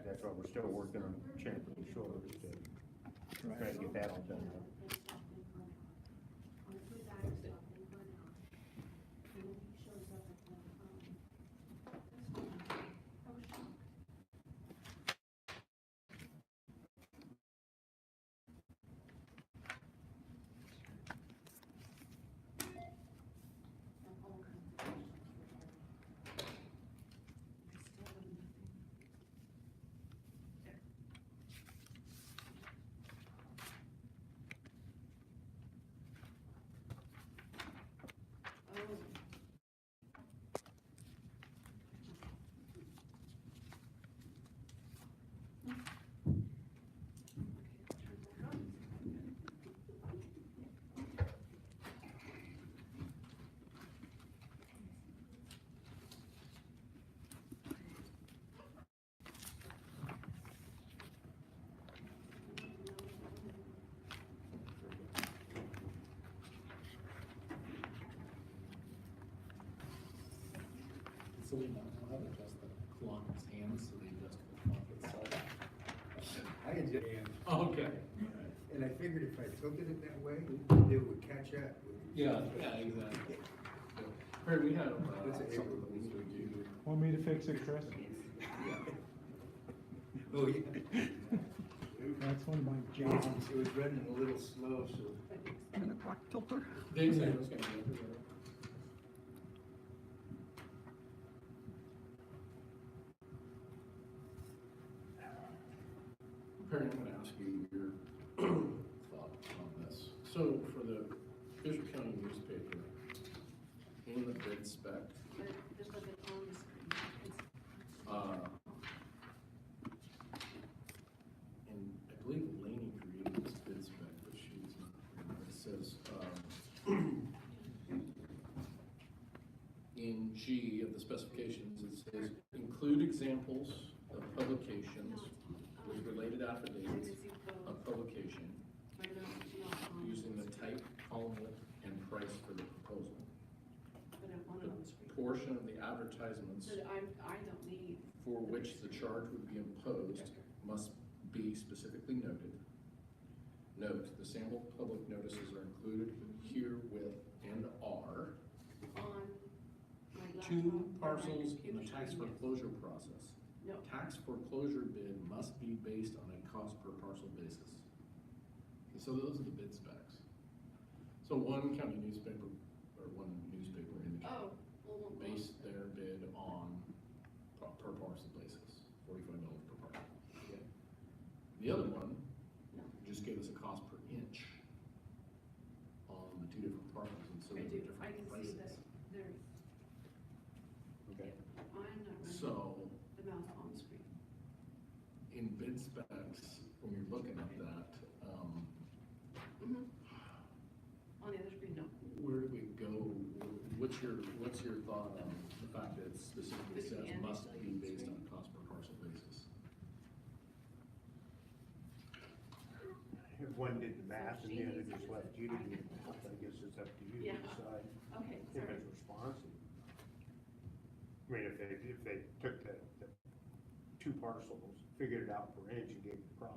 that's why we're still working on Champlain Shores to try to get that all done. So we know how to adjust the kilometers hands, so they adjust the kilometers side. I can just, Okay. and I figured if I took it in that way, it would catch up. Yeah, exactly. Perry, we have, That's a something that we need to do. Want me to fix it, Chris? Oh, yeah. That's one of my jobs. It was running a little slow, so. 10 o'clock tilter. The example's gonna be everywhere. Perry, I'm gonna ask you your thought on this. So for the Fisher County newspaper, in the bid spec, Just look at on the screen. and I believe Lainey created this bid spec, but she's not here. It says, in G of the specifications, it says, include examples of publications with related affidavits of publication using the type, column width, and price for the proposal. But I want it on the screen. Portion of the advertisements So I don't need. for which the charge would be imposed must be specifically noted. Note, the sample public notices are included herewith and are On my laptop. two or my parcels in the computer tax screen, yes. foreclosure process. No, Tax foreclosure bid must be based on a cost per parcel basis. Okay, so those are the bid specs. So one county newspaper, or one newspaper in the county, well, base their bid on per parcel basis, $45 per parcel. Okay. The other one no, just gave us a cost per inch on the two different parcels, and so I there do, were I different can see prices. that there's, Okay. I'm not running So the mouse on the screen. in bid specs, when you're looking at that, On the other screen, no. where do we go? What's your thought on the fact that it specifically says must be based on cost per parcel basis? If one did the math and the other just left you to do it, I guess it's up to you to Yeah. decide Okay, if sorry. it's responsive. I mean, if they took the two parcels, figured it out per inch and gave you the price,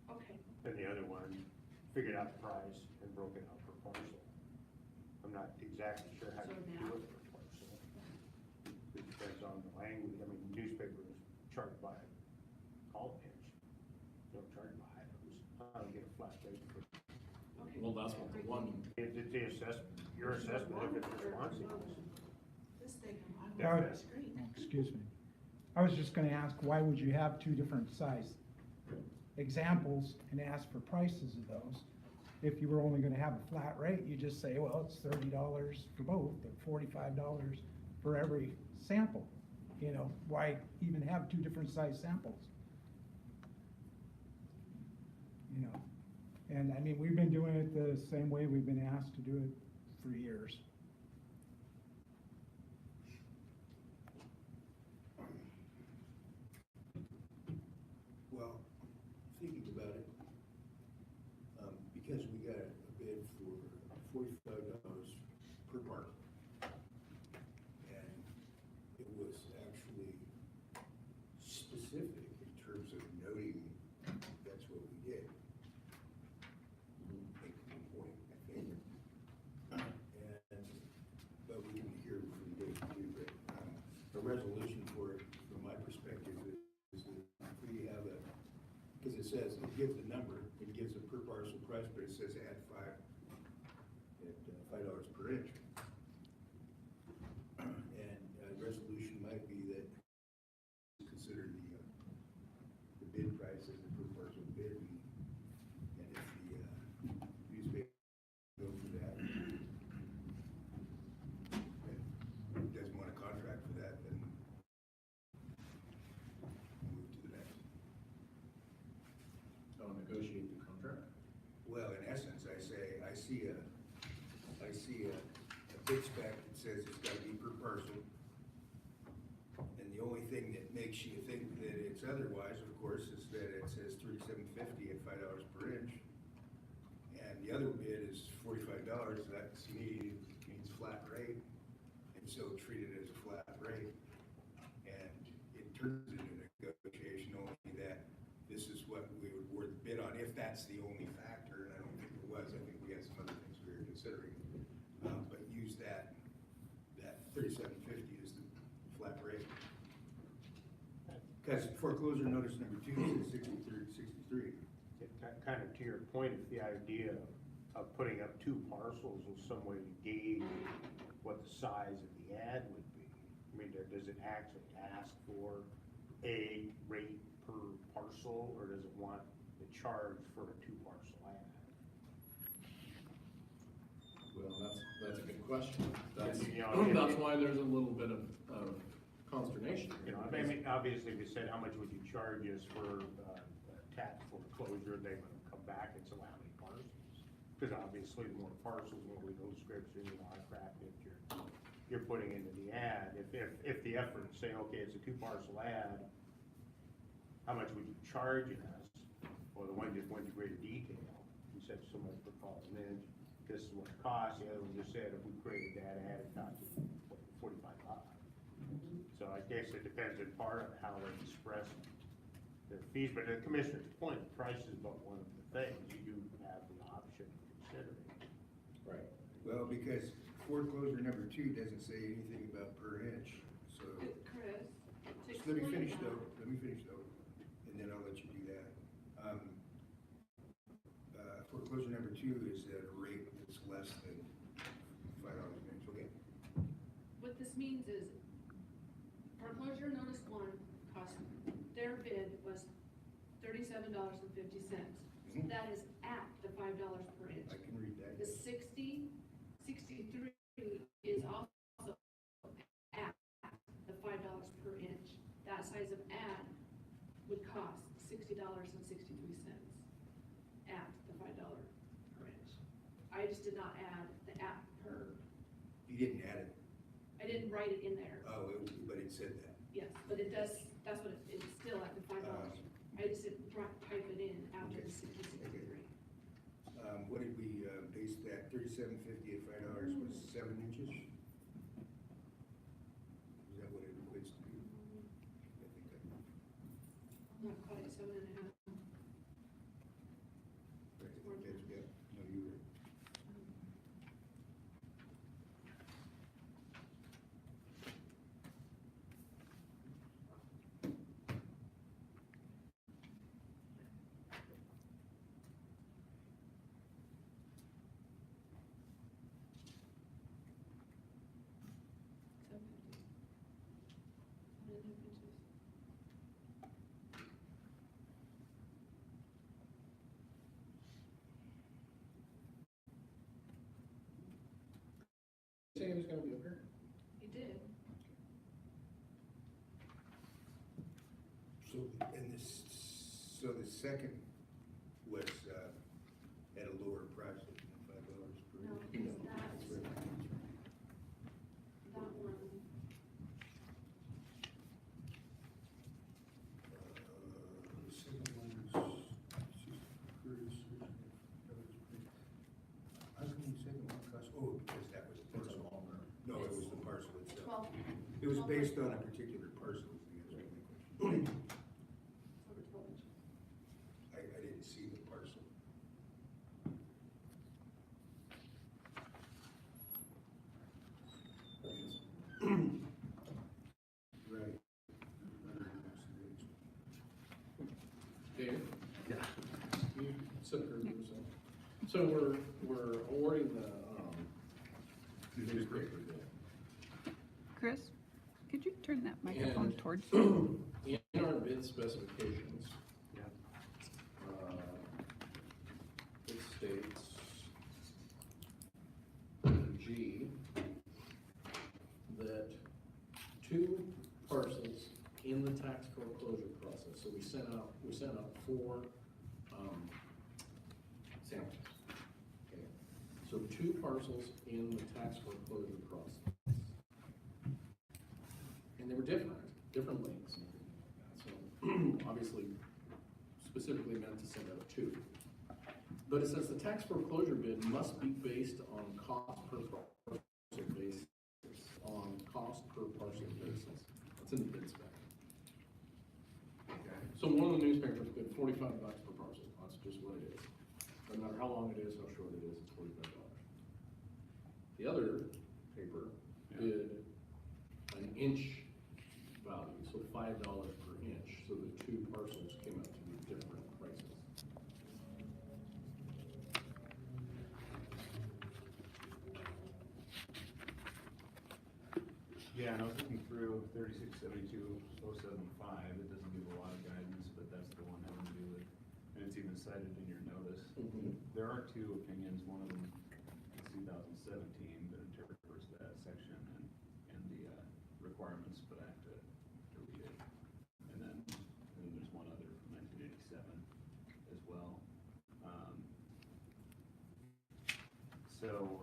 Okay, then the other one figured out the price and broke it out per parcel. I'm not exactly sure how So you do now- it per parcel. It depends on the language. I mean, newspapers charge by column inch, don't charge by items. I don't get a flat rate for okay. Well, that's what the one, it. It's the assessment, your assessment if it's responsive. This thing, I'm Yeah. on the screen. Excuse me. I was just gonna ask, why would you have two different size examples and ask for prices of those? If you were only gonna have a flat rate, you just say, well, it's $30 for both, or $45 for every sample. You know, why even have two different size samples? You know, and I mean, we've been doing it the same way we've been asked to do it for years. Well, thinking about it, because we got a bid for $45 per parcel. And it was actually resolution for it, from my perspective, is that if we have a, because it says, it gives the number, it gives a per parcel price, but it says add $5 per inch. And resolution might be that consider the bid price as the per parcel bid, and if the newspaper go for that, and doesn't want a contract for that, then move to the next. Oh, negotiate the contract? Well, in essence, I see a bid spec that says it's gotta be per parcel. And the only thing that makes you think that it's otherwise, of course, is that it says $37.50 at $5 per inch. And the other bid is $45, that to me means flat rate. And so treat it as a flat rate. And it turns into a negotiation only that this is what we would award the bid on, if that's the only factor, and I don't think it was. I think we had some other things we were considering. But use that $37.50 as the flat rate. Because foreclosure notice number 2 is 63. Kind of to your point, if the idea of putting up two parcels was some way to gauge what the size of the ad would be. I mean, does it actually ask for a rate per parcel, or does it want the charge for a two parcel ad? Well, that's a good question. That's, You know, that's why there's a little bit of consternation. You know, I mean, obviously, if you said, how much would you charge us for tax foreclosure, they would come back and say, well, how many parcels? Because obviously, the more parcels, the more legal description, you know, how crap that you're putting into the ad. If the effort say, okay, it's a two parcel ad, how much would you charge us? Well, the one just went to greater detail. You said so much per column inch, this is what it costs. The other one just said, if we created that ad, it cost us $45. So I guess it depends in part on how they express their fees, but the commissioner's point, price is but one of the things. You do have the option of considering. Right. Well, because foreclosure number 2 doesn't say anything about per inch, so. Chris, to Just let me explain finish that- though, and then I'll let you do that. Foreclosure number 2 is at a rate that's less than $5 an inch, okay? What this means is foreclosure notice 1 cost, their bid was $37.50. Mhm. That is at the $5 per inch. I can read that. The 63 is also at the $5 per inch. That size of ad would cost $60.63 at the $5 per inch. I just did not add the at per. You didn't add it. I didn't write it in there. Oh, but it said that. Yes, but it does, that's what it's still at the $5. I just didn't type it in after the 63. What did we base that? $37.50 at $5 was 7 inches? Is that what it equates to be? I think Not quite 7.5. yeah. No, you were. Say he was gonna be up here? He did. So, so the second was at a lower price of $5 per No, inch? because that one, The second one is how come the second one cost, oh, because that was the parcel. No, it was the parcel itself. 12. It was based on a particular parcel, is the answer to my question. Over 12 inches. I didn't see the parcel. So we're awarding the newspaper bid. Chris, could you turn that microphone And towards you? in our bid specifications, it states, G, that 2 parcels in the tax foreclosure process, so we sent out 4, samples. Okay, so 2 parcels in the tax foreclosure process. And they were different lengths. So obviously specifically meant to send out 2. But it says the tax foreclosure bid must be based on cost per parcel basis, That's in the bid spec. Okay. So one of the newspapers bid $45 per parcel, that's just what it is. No matter how long it is, how short it is, it's $45. The other paper bid an inch value, so $5 per inch, so the 2 parcels came out to be different prices. Yeah, and I was looking through 3672-075, it doesn't give a lot of guidance, but that's the one having to do with, and it's even cited in your notice. There are 2 opinions, one of them is 2017, that interprets that section and the requirements, but I have to read it. And then there's one other from 1987 as well. So,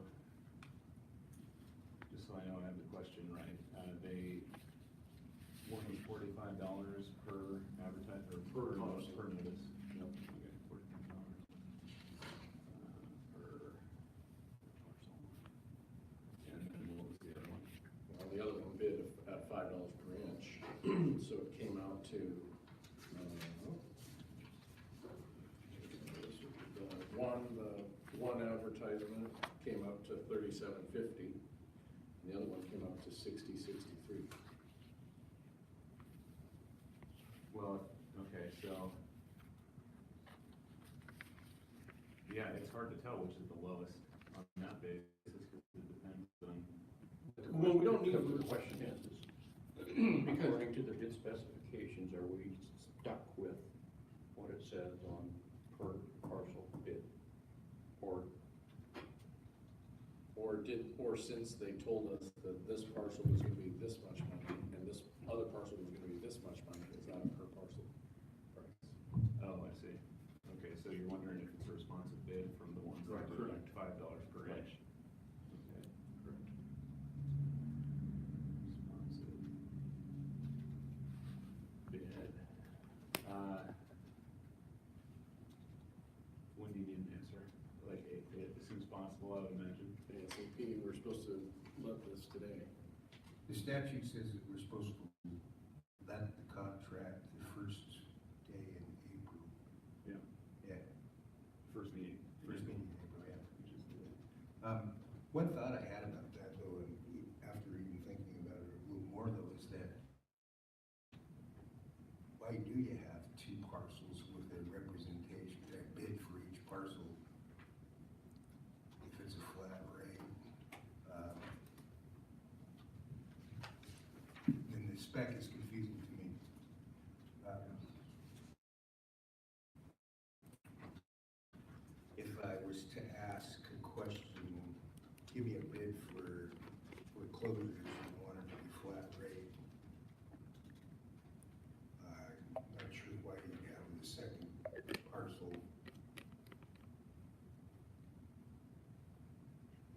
just so I know I have the question right, they wanted $45 per advertise, or per notice. Yep. Okay, $45 per parcel. And then what was the other one? Well, the other one bid at $5 per inch, so it came out to, the one advertisement came up to $37.50, and the other one came up to $60.63. Well, okay, so, yeah, it's hard to tell which is the lowest on that basis, because it depends on. Well, we don't need The to. question is, according to the bid specifications, are we stuck with what it says on per parcel bid? Or since they told us that this parcel was gonna be this much money, and this other parcel was gonna be this much money, is that a per parcel price? Oh, I see. Okay, so you're wondering if it's a responsive bid from the ones that are like $5 per inch? Okay, correct. Responsive bid. When do you need an answer? Like, as soon as possible, I would imagine. ASAP, we're supposed to let this today. The statute says that we're supposed to let the contract the first day in April. Yeah. Yeah, First meeting. first meeting in April, yeah. Which is the. One thought I had about that though, and after even thinking about it a little more though, is that why do you have 2 parcels with a representation, a bid for each parcel? If it's a flat rate, then the spec is confusing to me. If I was to ask a question, give me a bid for closures and wanted to be flat rate, I'm not sure why you have the second parcel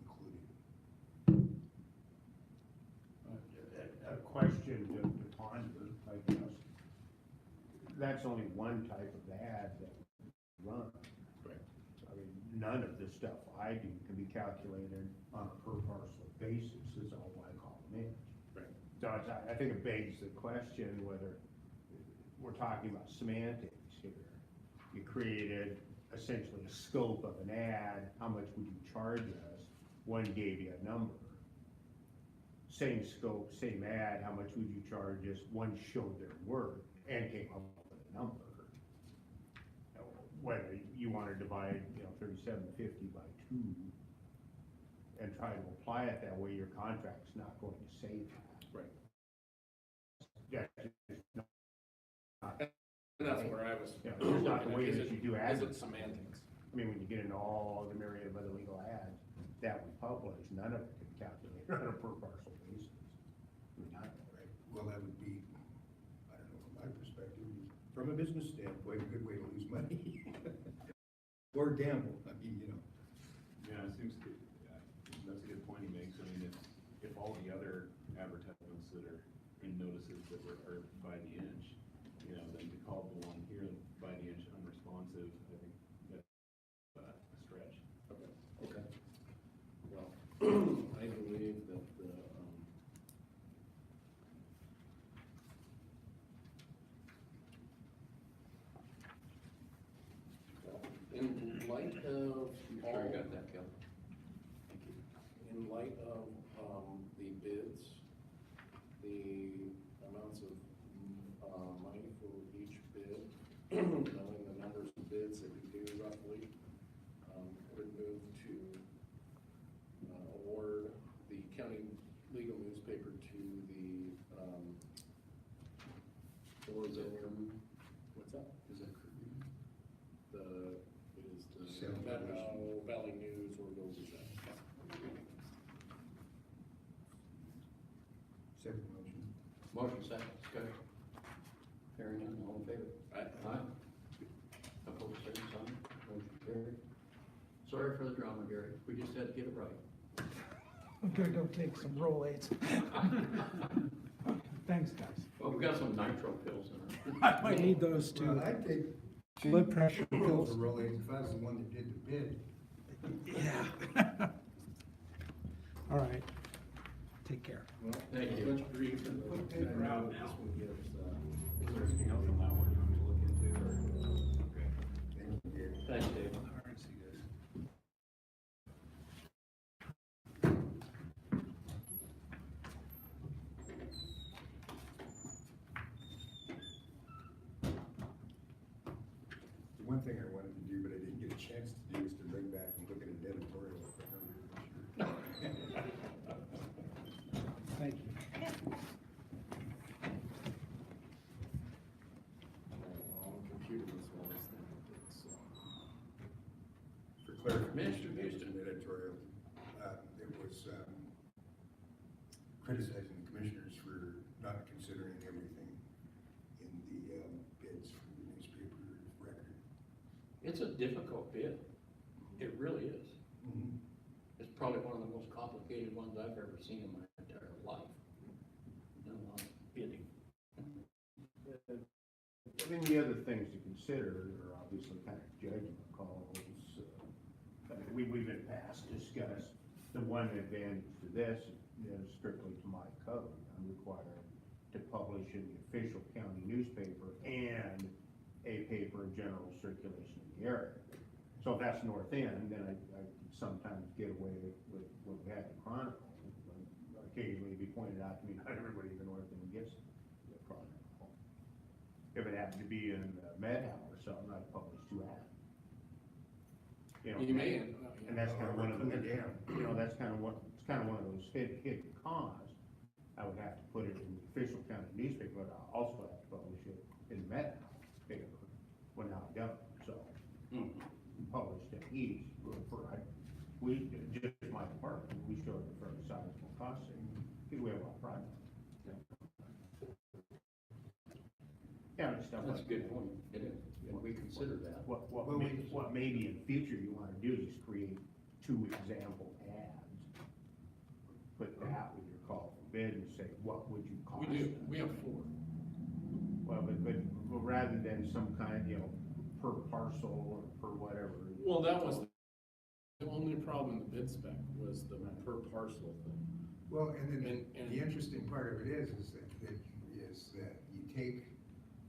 included. A question to ponder, I guess. That's only one type of ad that we run. Right. I mean, none of the stuff I do can be calculated on a per parcel basis, is all I call them in. Right. So I think it begs the question whether we're talking about semantics here. You created essentially a scope of an ad, how much would you charge us? One gave you a number. Same scope, same ad, how much would you charge us? One showed their work and came up with a number. whether you wanna divide, 3750 by 2 and try to apply it that way, your contract's not going to say that. Right. That's just not, And that's where I was. it's just not the way Is that it- you do Is it advertising. semantics? I mean, when you get into all the myriad of other legal ads that we publish, none of it can calculate on a per parcel basis. I mean, Right, well, that would be, I don't know, from my perspective, from a business standpoint, a good way to lose money. Or gamble, I mean, Yeah, it seems good, yeah, that's a good point he makes. I mean, if all the other advertisements that are in notices that are by the inch, then to call the one here by the inch unresponsive, I think that's a stretch. Okay. Well, I believe that the, in light of You all. sure you got that, Kelly? Thank you. In light of, the bids, the amounts of, money for each bid, knowing the numbers of bids that we do roughly, would move to, award the county legal newspaper to the, Or is that from, what's that? is that Korean? It is the Sound Methow Valley News or Oroville Gazette. second motion. Motion second, discussion. Hearing none, all in favor? Aye. Opposed, same sign, motion carried. Sorry for the drama, Gary, we just had to get it right. I'm gonna go take some Rolaids. Thanks, guys. Well, we got some nitro pills in it. I might need those Well, too. I'd take Blood pressure pills pills. for Rolaids if I was the one that did the bid. Yeah. All right. Take care. Well, Thank you. Much grief and Put paper out this now. one gives, Is there anything else on that one you want me to look into, or? Okay. Thank you, Gary. Thanks, Dave. All right, see you guys. The one thing I wanted to do, but I didn't get a chance to do, is to bring back and look at an editorial. Thank you. computer this one is it's, For clarification, Mr. there was Houston. an editorial, it was criticizing the commissioners for not considering everything in the bids for the newspaper record. It's a difficult bid, it really is. Mm-hmm. It's probably one of the most complicated ones I've ever seen in my entire life. Done a lot of bidding. I mean, the other things to consider are obviously kind of judgment calls. I mean, we've in the past discussed the one advantage to this is strictly to my code. I'm required to publish in the official county newspaper and a paper of general circulation in the area. So if that's North End, then I could sometimes get away with what we had in Chronicle. Occasionally it'd be pointed out to me, not everybody in the North End gets the Chronicle. If it happened to be in Methow or something, I'd publish 2 ads. you may, And that's kind of one of the, Yeah. that's kind of it's kind of one of those hidden costs. I would have to put it in the official county newspaper, but I also have to publish it in the Methow paper. Well, now I don't, so published at each, just my department, we showed a fairly sizable cost savings, because we have a lot of projects. Yeah, and stuff That's a like good that. point, it is, when we consider that. What Well, maybe in the future you wanna do is create 2 example ads. Put that with your call for bid and say, what would you cost? we do, us? we have 4. Well, but rather than some kind, per parcel or per whatever. Well, that was the only problem in the bid spec was the per parcel thing. Well, and then And- the interesting part of it is that you take,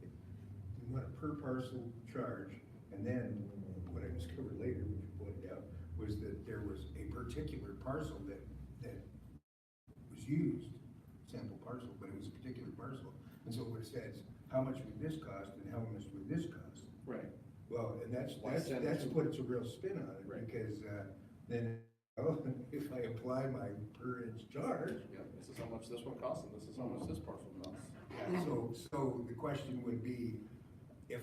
you want a per parcel charge, and then what I discovered later, which you pointed out, was that there was a particular parcel that was used, sample parcel, but it was a particular parcel. And so it says, how much would this cost and how much would this cost? Right. Well, and Why send that's it to- puts a real spin on it, Right. because, then, if I apply my per inch charge, Yeah, this is how much this one costs, and this is how much this parcel costs. yeah, so the question would be, if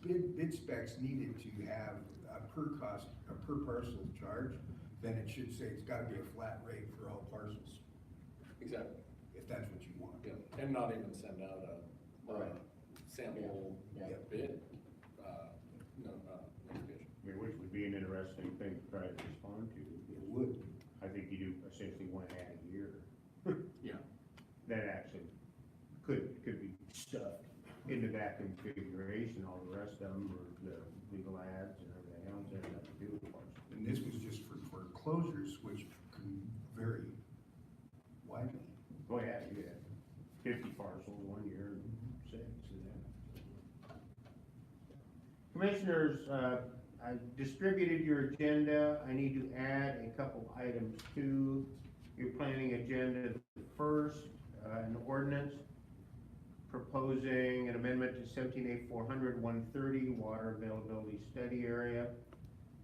the bid specs needed to have a per parcel charge, then it should say it's gotta be a flat rate for all parcels, Exactly, if that's what you want. yeah, and not even send out a, Right. sample Yeah. bid, notification. I mean, which would be an interesting thing to try to respond to. It would. I think you do essentially want to add a year. Yeah. That actually could be stuffed into that configuration, all the rest of them, or the legal ads and everything else that have to do with parcels. And this was just for closures, which can vary widely. Oh, yeah, you had 50 parcels 1 year and 6, and then. Commissioners, I distributed your agenda. I need to add a couple items to your planning agenda. First, an ordinance proposing an amendment to 17A water availability study area.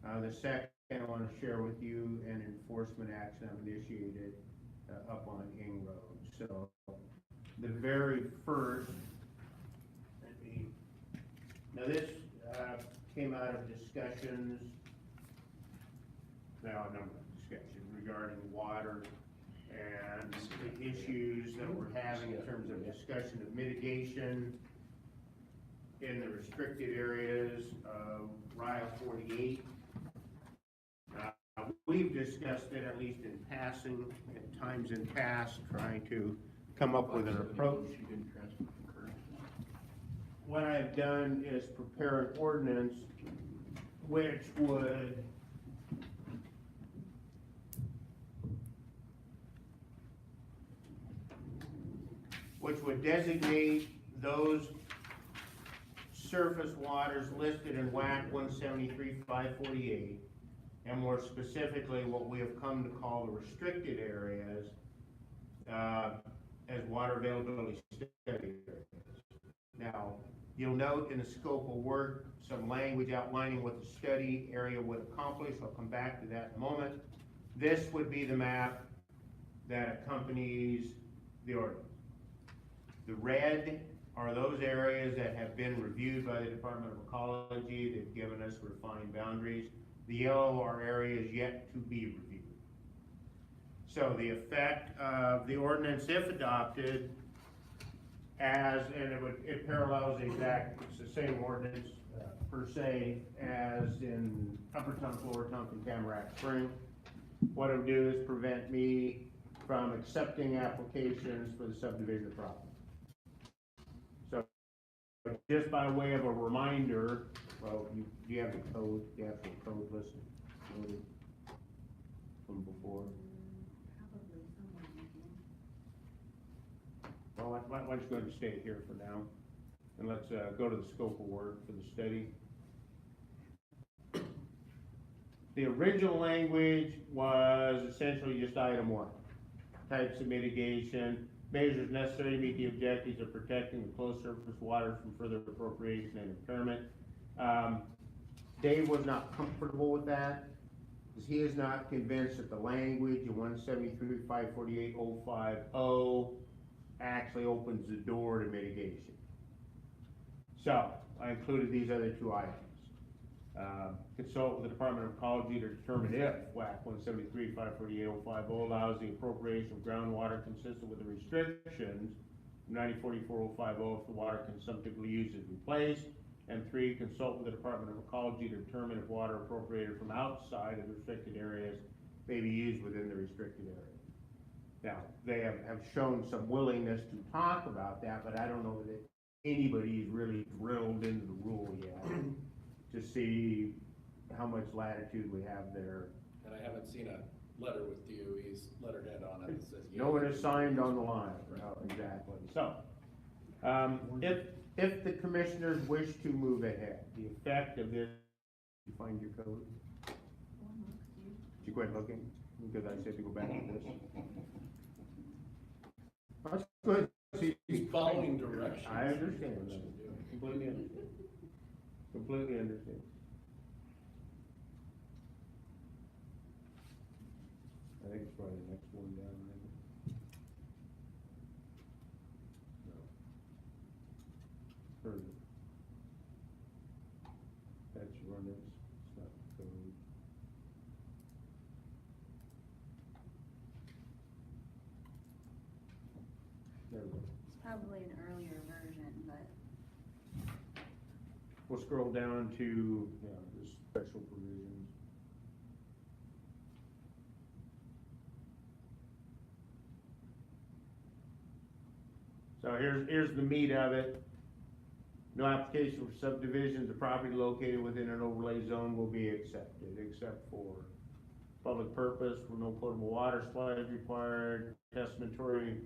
The second, I want to share with you an enforcement action I've initiated up on Ing Road. So the very first, now this came out of discussions, now a number of discussions regarding water and the issues that we're having in terms of discussion of mitigation in the restricted areas of WRIA 48. We've discussed it, at least in passing, at times in past, trying to come up with an approach. You didn't transfer the current. What I've done is prepare an ordinance which would designate those surface waters listed in WAC 173-548, and more specifically, what we have come to call the restricted areas, as water availability study areas. Now, you'll note in the scope of work, some language outlining what the study area would accomplish. I'll come back to that in a moment. This would be the map that accompanies the ordinance. The red are those areas that have been reviewed by the Department of Ecology. They've given us refined boundaries. The yellow are areas yet to be reviewed. So the effect of the ordinance, if adopted, it parallels it's the same ordinance per se as in Upper Tunk, Lower Tunk, and Tamarack Spring. What it would do is prevent me from accepting applications for the subdivision of property. So just by way of a reminder, well, you have the code, the actual code listed from before. Well, why don't you go ahead and stay here for now, and let's go to the scope of work for the study. The original language was essentially just item 1. Types of mitigation, measures necessary to meet the objectives of protecting the close surface water from further appropriation and impairment. Dave was not comfortable with that, because he is not convinced that the language in 173-548-050 actually opens the door to mitigation. So I included these other 2 items. Consult with the Department of Ecology to determine if WAC 173-548-050 allows the appropriation of groundwater consistent with the restrictions 9044-050 if the water consumptively used is replaced. And 3, consult with the Department of Ecology to determine if water appropriated from outside of the restricted areas may be used within the restricted area. Now, they have shown some willingness to talk about that, but I don't know that anybody's really drilled into the rule yet to see how much latitude we have there. And I haven't seen a letter with DOE's letterhead on it that says. No one is signed on the line. No, exactly. So, if the commissioners wish to move ahead, the effect of this, you find your code? Did you quit looking? Because I said to go back to this. That's good. He's following directions. I understand that. Completely understand. Completely understand. I think it's probably the next one down, maybe. No. Further. That's ordinance, it's not code. There we go. It's probably an earlier version, but We'll scroll down to, the special provisions. So here's the meat of it. No application for subdivisions of property located within an overlay zone will be accepted, except for public purpose, where no potable water supply is required, testamentary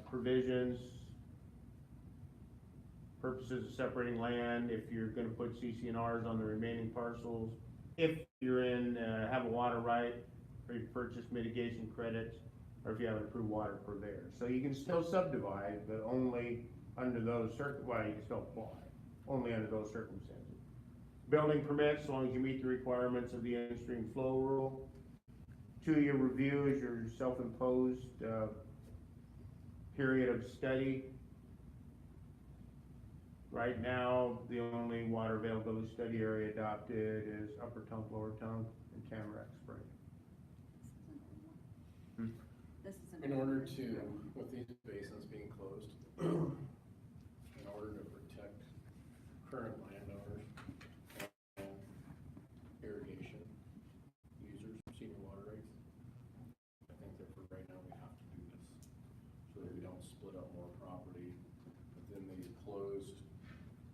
provisions, purposes of separating land, if you're gonna put CC&Rs on the remaining parcels, if you're in, have a water right, or you purchase mitigation credits, or if you have an approved water purveyor. So you can still subdivide, but only under those well, you can still apply, only under those circumstances. Building permits, as long as you meet the requirements of the in-stream flow rule. 2-year review is your self-imposed, period of study. Right now, the only water availability study area adopted is Upper Tunk, Lower Tunk, and Tamarack Spring. this is an. In order to, with these basins being closed, in order to protect current landowners and irrigation users, senior water rights, I think that for right now, we have to do this, so that we don't split up more property within these closed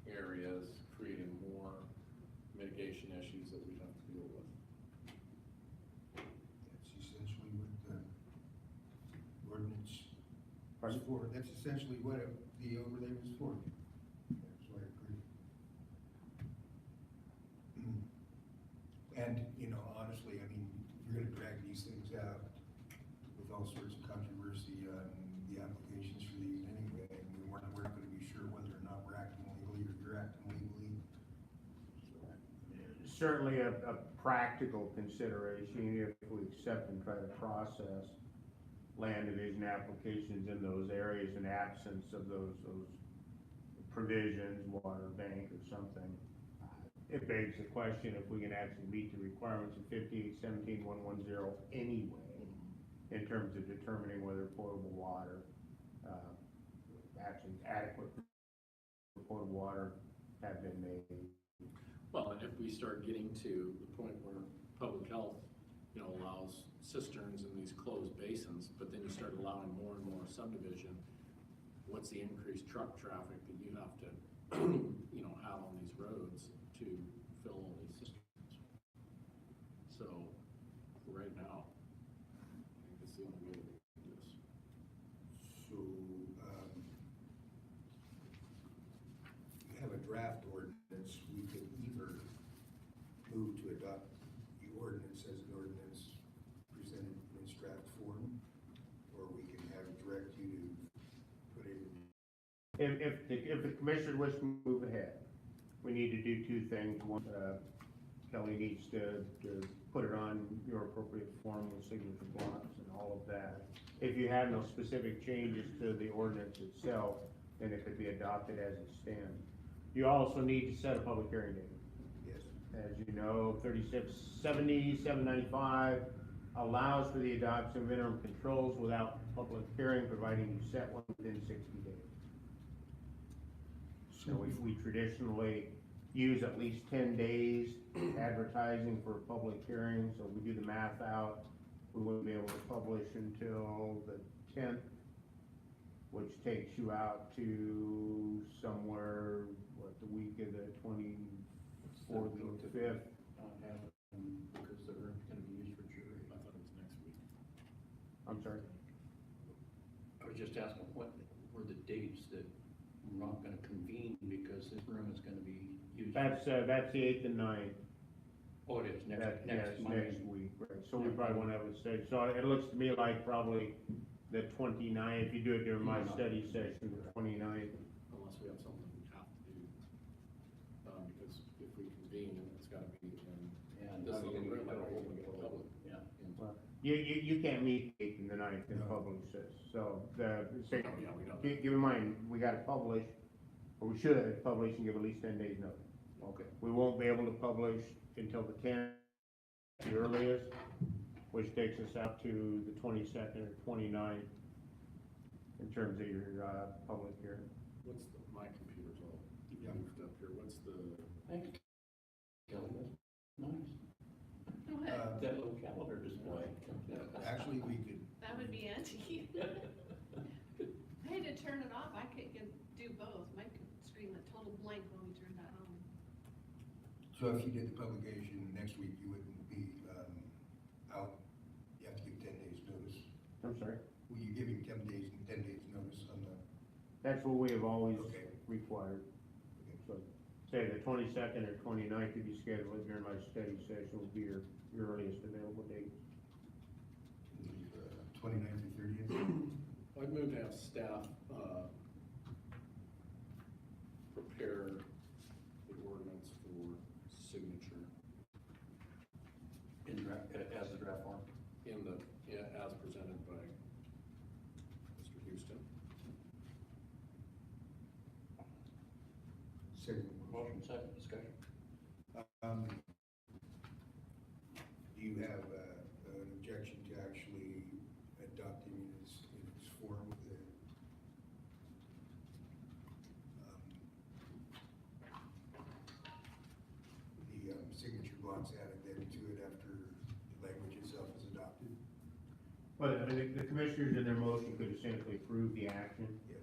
areas, creating more mitigation issues that we have to deal with. That's essentially what the ordinance was for. That's essentially what the overlay was for. That's why I agree. And, honestly, I mean, you're gonna drag these things out with all sorts of controversy on the applications for these anyway. I mean, we're not gonna be sure whether or not we're acting legally or you're acting legally. Certainly a practical consideration, if we accept and try to process land division applications in those areas in absence of those provisions, water bank or something. It begs the question if we can actually meet the requirements of 58-17-110 anyway, in terms of determining whether potable water, actually adequate potable water have been made. Well, and if we start getting to the point where public health, allows cisterns in these closed basins, but then you start allowing more and more subdivision, what's the increased truck traffic that you have to, have on these roads to fill all these cisterns? So, right now, I think that's the only way to do this. So, we have a draft ordinance. We could either move to adopt the ordinance as an ordinance presented in its draft form, or we can have direct you to put it in. If the commissioner wishes to move ahead, we need to do two things. One, Kelly needs to put it on your appropriate form with signature blocks and all of that. If you have no specific changes to the ordinance itself, then it could be adopted as it stands. You also need to set a public hearing date. Yes. As you know, 3670-795 allows for the adoption of interim controls without public hearing, providing you set one within 60 days. So we traditionally use at least 10 days advertising for a public hearing, so we do the math out. We wouldn't be able to publish until the 10th, which takes you out to somewhere, the week of the 24th or 5th. Because they're gonna be used for jury. I thought it was next week. I'm sorry? I was just asking what were the dates that we're not gonna convene because this room is gonna be used? That's the 8th and 9th. Oh, it is, Yes, next Monday. next week, right, so we probably won't have it staged, so it looks to me like probably the 29th, if you do it during my study session, the 29th. Unless we have something we have to do. because if we convene, it's gotta be in And this how little you room, gonna I get don't want to get public. Yeah. input. You can't meet the 8th and the 9th in No. public says, so say, No, yeah, we know. keep in mind, we gotta publish, or we should have published and give at least 10 days notice. Okay. We won't be able to publish until the 10th, the earliest, which takes us out to the 22nd or 29th in terms of your, public hearing. What's the, my computer's all Yeah. moved up here, what's the, Thanks, Kelly, that's nice. Go ahead. That little calendar display. Actually, we could, That would be antique. I had to turn it off, I could do both, my screen went total blank when we turned that on. so if you did the publication next week, you wouldn't be, out, you have to give 10 days notice. I'm sorry? Will you give him 10 days notice on the, That's what we have always Okay. required. So, say the 22nd or 29th, if you schedule it during my study session, will be your earliest available date. 29th or 30th? I'd move to have staff, prepare the ordinance for signature In draft, as a draft form. in the, as presented by Mr. Houston. Second. Motion, second, discussion. Do you have an objection to actually adopting in its form the signature blocks added then to it after the language itself is adopted? But I mean, the commissioners in their motion could essentially approve the action Yes.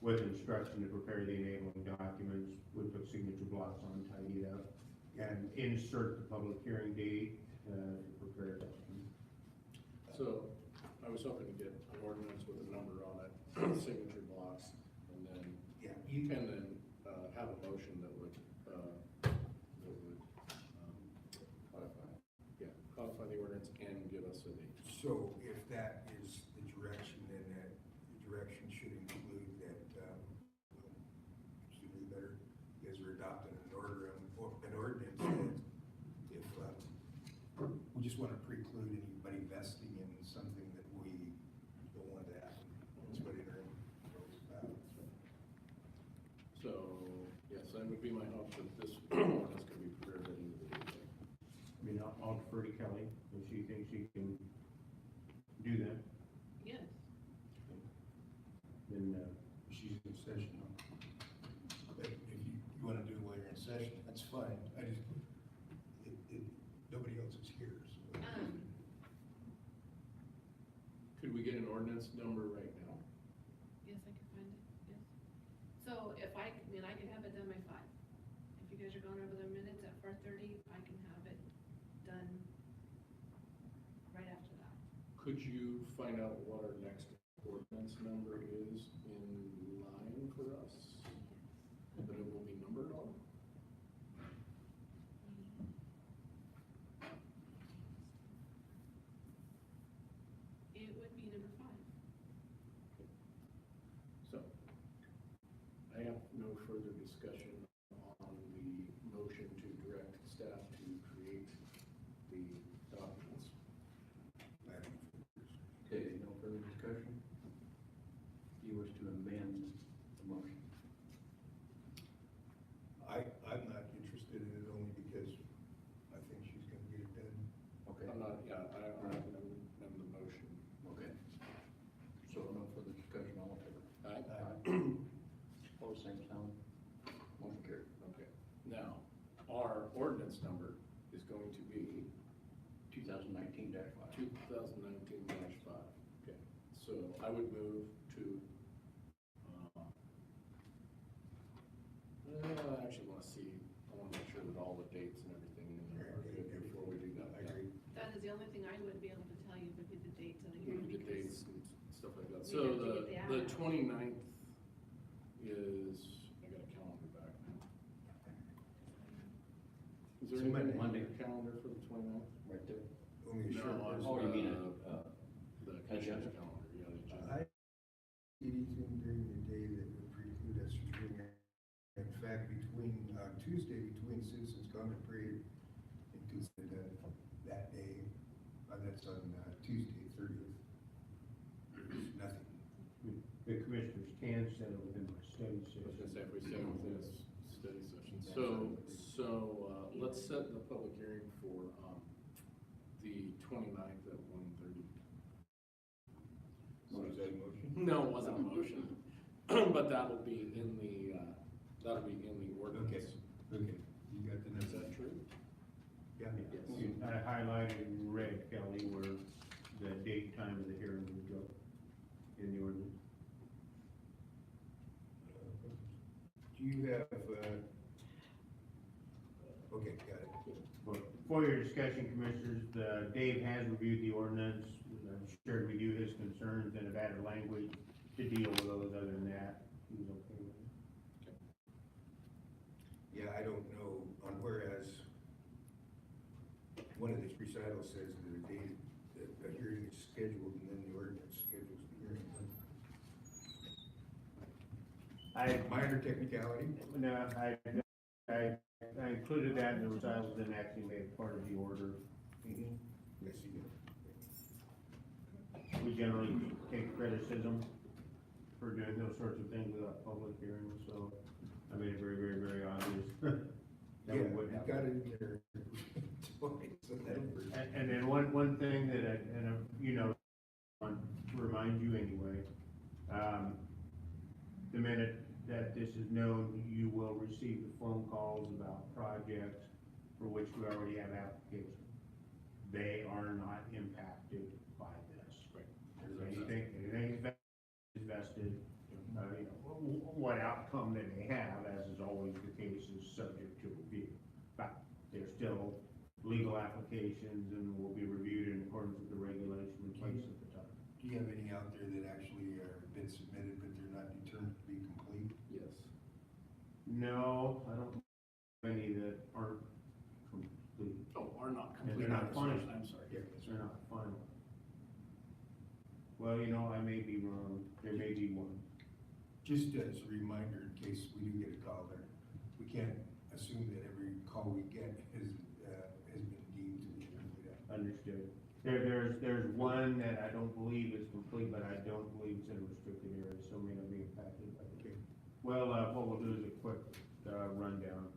with instruction to prepare the enabling documents, would put signature blocks on, tidy it up, and insert the public hearing date, to prepare that. So, I was hoping to get an ordinance with a number on it, signature blocks, and then, Yeah, have a motion that would, codify the ordinance and give us a date. so if that is the direction, then that, the direction should include that, sooner the better, because we're adopting an ordinance that if, we just want to preclude anybody vesting in something that we don't want to happen. That's what it is about. So, yes, that would be my hope that this ordinance can be prepared at the end of the day. I mean, I'll defer to Kelly, if she thinks she can do that, Yes. then, She's in session, huh? But if you want to do it while you're in session, that's fine. I just, nobody else is here, so. Could we get an ordinance number right now? Yes, I can find it, yes. So if I can have it done by 5. If you guys are going over the minutes at 4:30, I can have it done right after that. Could you find out what our next ordinance number is in line for us? That it will be numbered on? It would be number 5. So, I have no further discussion on the motion to direct staff to create the documents. Okay, no further discussion? Do you wish to amend the motion? I'm not interested in it only because I think she's gonna get it done. Okay. I'm not, yeah, I amend the motion. Okay. So no further discussion, all in favor? Aye. Opposed, same sign. Motion carried. Okay, now, our ordinance number is going to be 2019-5. 2019-5. Okay, so I would move to, I actually want to see, I want to make sure that all the dates and everything in there are good before we do that. I agree. That is the only thing I would be able to tell you would be the dates of the Yeah, hearing. the because dates and stuff like that. we So have to get the the ad. 29th is, I got a calendar back now. Is there It's anything on Monday. your calendar for the 29th? Right there. Only a short No, version. Oh, you mean the commissioner's agenda? calendar, yeah, the agenda. Anything during the day that would preclude us from doing it. In fact, between on Tuesday, between Citizens Counter Parade and Tuesday, that day, that's on Tuesday, 30th. There's nothing. The commissioners can set it within my study I was gonna session. say, if we set it within a study session. So, let's set the public hearing for, the 29th at 1:30. Was that a motion? No, it wasn't a motion, but that'll be in the ordinance. Okay, you got the Is number. that true? Yeah. Yes. I highlighted in red, Kelly, where the date, time of the hearing would go in the ordinance. Do you have, okay, got it. For your discussion, commissioners, Dave has reviewed the ordinance, shared with you his concerns, and have added language to deal with those. Other than that, he was okay with it. Yeah, I don't know, on whereas, one of these recitals says that a date, that a hearing is scheduled, and then the ordinance schedules the hearing. Minor technicality? No, I included that in the recitals and actually made it part of the order. Yes, you did. We generally take criticism for doing those sorts of things without public hearings, so I made it very, very, very obvious. that we Yeah, would you have. got it in there. Twice, so that'll work. And then one thing that I want to remind you anyway, the minute that this is known, you will receive the phone calls about projects for which we already have applications. They are not impacted by this. Anything is vested, what outcome they may have, as is always the case, is subject to review. But they're still legal applications and will be reviewed in accordance with the regulation in place at the time. Do you have any out there that actually are been submitted, but they're not determined to be complete? Yes. No, I don't know any that aren't complete. Oh, are not And complete. they're not final. I'm sorry. Yeah. They're not final. Well, I may be wrong. There may be one. Just as a reminder, in case we do get a call there, we can't assume that every call we get has been deemed to be complete. Understood. There's one that I don't believe is complete, but I don't believe it's in a restricted area, so may not be impacted by it. Okay. Well, what we'll do is a quick rundown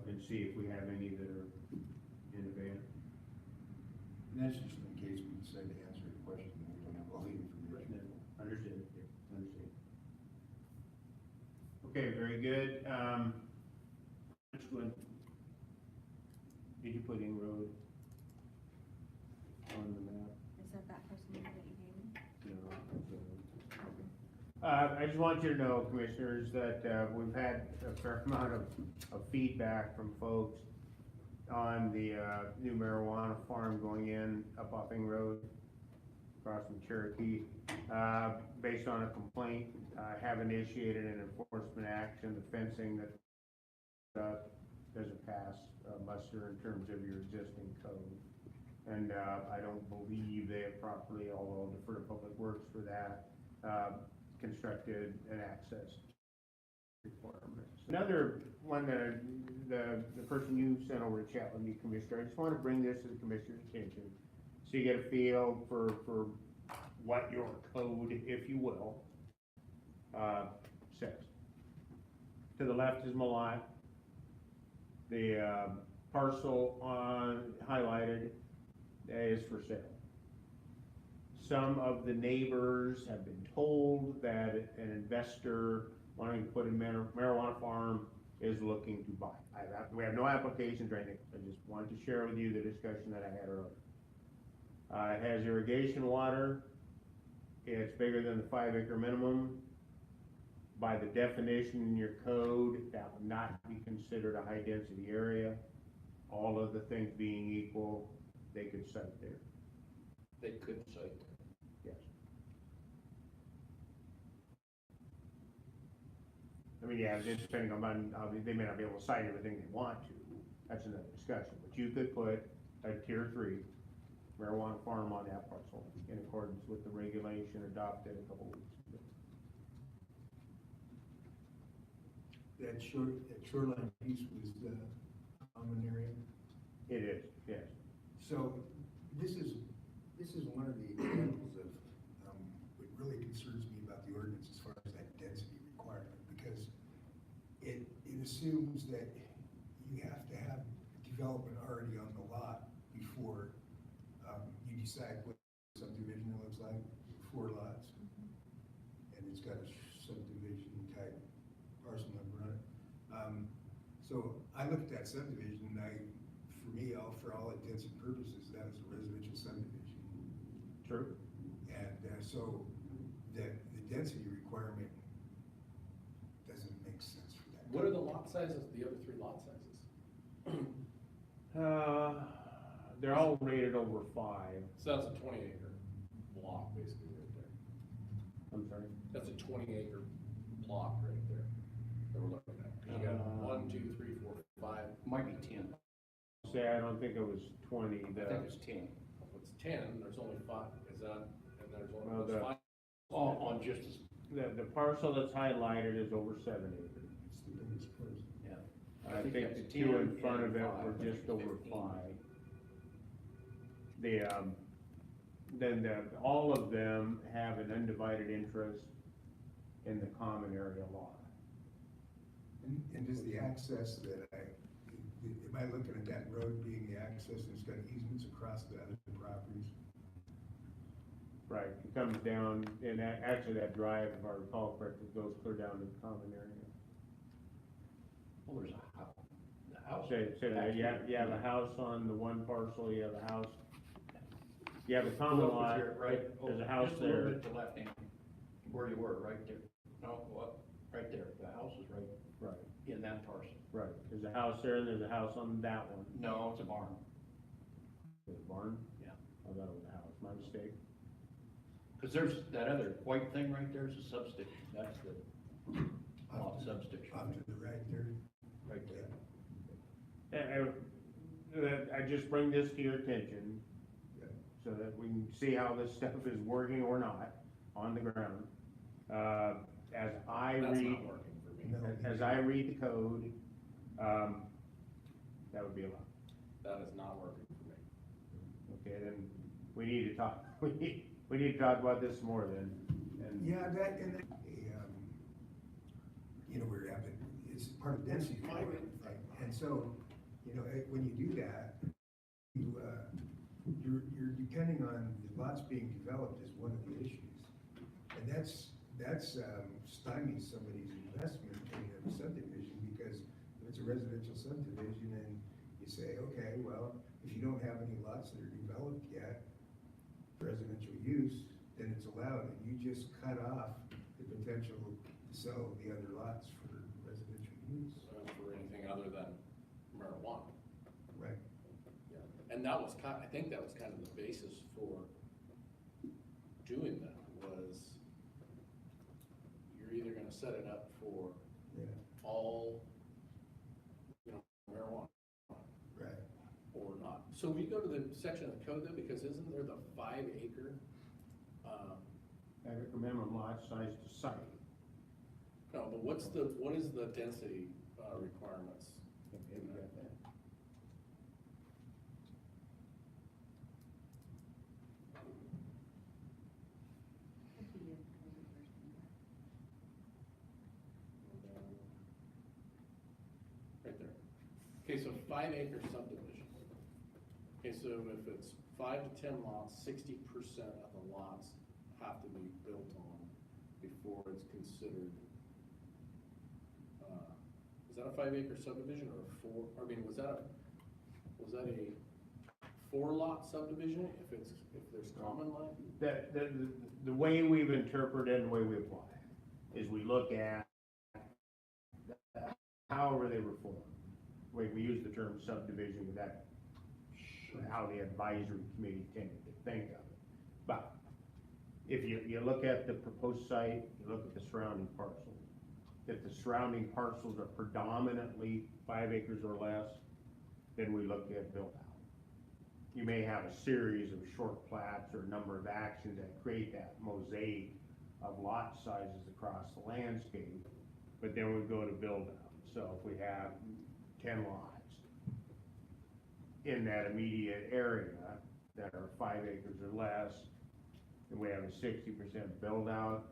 and see if we have any that are in advance. And that's just in case we decide to answer a question and we don't have all the information. Understood. Understood. Okay, very good. Which one? Did you put in road on the map? Is that person that you gave me? No. I just want you to know, commissioners, that we've had a fair amount of feedback from folks on the new marijuana farm going in up Upping Road across from Cherokee. Based on a complaint, I have initiated an enforcement action. The fencing that doesn't pass muster in terms of your existing code. And I don't believe they have properly, although I'll defer to Public Works for that, constructed an access requirements. Another one that the person you sent over to chat with me, Commissioner, I just want to bring this to the Commissioner's attention so you get a feel for what your code, if you will, says. To the left is Malott. The parcel highlighted is for sale. Some of the neighbors have been told that an investor wanting to put a marijuana farm is looking to buy. We have no applications or anything. I just wanted to share with you the discussion that I had earlier. It has irrigation water. It's bigger than the 5-acre minimum. By the definition in your code, that would not be considered a high density area. All of the things being equal, they could site there. They could cite. Yes. I mean, yeah, it's depending on, they may not be able to cite everything they want to. That's another discussion. But you could put a tier 3 marijuana farm on that parcel in accordance with the regulation adopted a couple weeks ago. that shoreline piece was the common area. It is, yes. So this is one of the examples of, what really concerns me about the ordinance as far as that density requirement, because it assumes that you have to have development already on the lot before, you decide what subdivision looks like, 4 lots. And it's got a subdivision type parcel number on it. So I looked at that subdivision and for all intents and purposes, that was a residential subdivision. True. And so the density requirement doesn't make sense for that. What are the lot sizes, the other 3 lot sizes? They're all rated over 5. So that's a 20-acre block, basically, right there. I'm sorry? That's a 20-acre block right there that we're looking at. 'Cause you got 1, 2, 3, 4, 5. Might be 10. Say, I don't think it was 20. I think it's 10. If it's 10, there's only 5. Is that, and there's Well, only the- 5? On just, The parcel that's highlighted is over 7 acres. It's the biggest person. yeah. I think that's the 10 two in front of and it 5, were I think just it's over 15. 5. All of them have an undivided interest in the common area lot. And does the access that am I looking at that road being the access and it's got easements across the other properties? Right, it comes down, and actually that drive, if I recall correctly, goes clear down to the common area. Well, there's a house. The house. Say that, you have a house on the one parcel, you have a house, you have a common Go over lot, here, right? there's a house Just a little there. bit to left hand, where you were, right there. No, go up, right there. The house is right Right, in that parcel. right, there's a house there, and there's a house on that one. No, it's a barn. The barn? Yeah. Oh, that was a house, my mistake. Cause there's that other white thing right there is a substation. That's the lot substation. Off to the right there. Right there. I just bring this to your attention, Yeah. so that we can see how this stuff is working or not on the ground. As I That's read, not working for me. No. as I read the code, that would be allowed. That is not working for me. Okay, then we need to talk, we need to talk about this more then. And Yeah, that, and we're having, it's part of density requirement, right? And so, when you do that, you're depending on the lots being developed is one of the issues. And that's stymies somebody's investment in a subdivision, because if it's a residential subdivision and you say, okay, well, if you don't have any lots that are developed yet, residential use, then it's allowed, and you just cut off the potential to sell the other lots for residential use. For anything other than marijuana. Right. Yeah. And that was I think that was kind of the basis for doing that, was you're either gonna set it up for Yeah, all, marijuana right. or not. So we go to the section of the code though, because isn't there the 5 acre, minimum lot size to site. no, but what is the density, requirements? Okay, you got that. Right there. Okay, so 5 acre subdivision. Okay, so if it's 5 to 10 lots, 60% of the lots have to be built on before it's considered, is that a 5 acre subdivision or a 4, was that a 4 lot subdivision if there's common land? The way we've interpreted and the way we apply it is we look at however they were formed. We use the term subdivision, that's how the advisory committee tended to think of it. But if you look at the proposed site, you look at the surrounding parcels. If the surrounding parcels are predominantly 5 acres or less, then we look at build out. You may have a series of short plats or a number of actions that create that mosaic of lot sizes across the landscape, but then we go to build out. So if we have 10 lots in that immediate area that are 5 acres or less, and we have a 60% build out,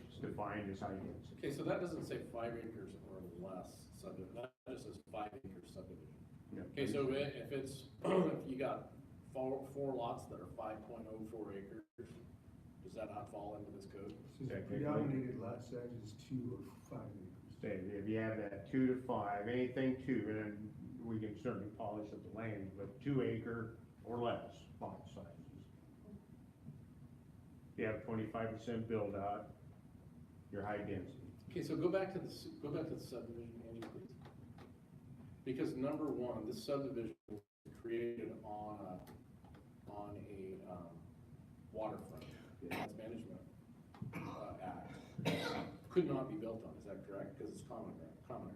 it's defined as high density. Okay, so that doesn't say 5 acres or less subdivision, that just says 5 acre subdivision. Yeah. Okay, so if it's, if you got four lots that are 5.04 acres, does that not fall into this code? Predominated lot size is 2 or 5 acres. Say, if you have that 2 to 5, anything 2, and then we can certainly polish up the land, but 2 acre or less lot sizes. If you have 25% build out, you're high density. Okay, so go back to the subdivision, Angie, please. Because number one, this subdivision was created on a waterfront, that's management, act. Could not be built on, is that correct? Because it's common area.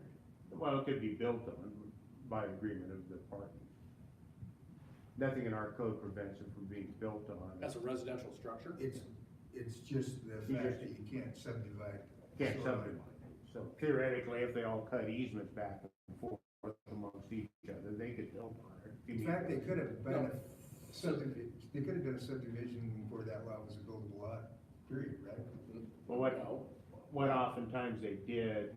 Well, it could be built on by agreement of the parties. Nothing in our code prevents it from being built on. That's a residential structure? It's just the fact that you can't subdivide. Can't shoreline. subdivide. So theoretically, if they all cut easements back and forth amongst each other, they could build on it. In fact, they could have done a subdivision, they could have done a subdivision before that lot was a buildable lot, period, right? Well, what oftentimes they did,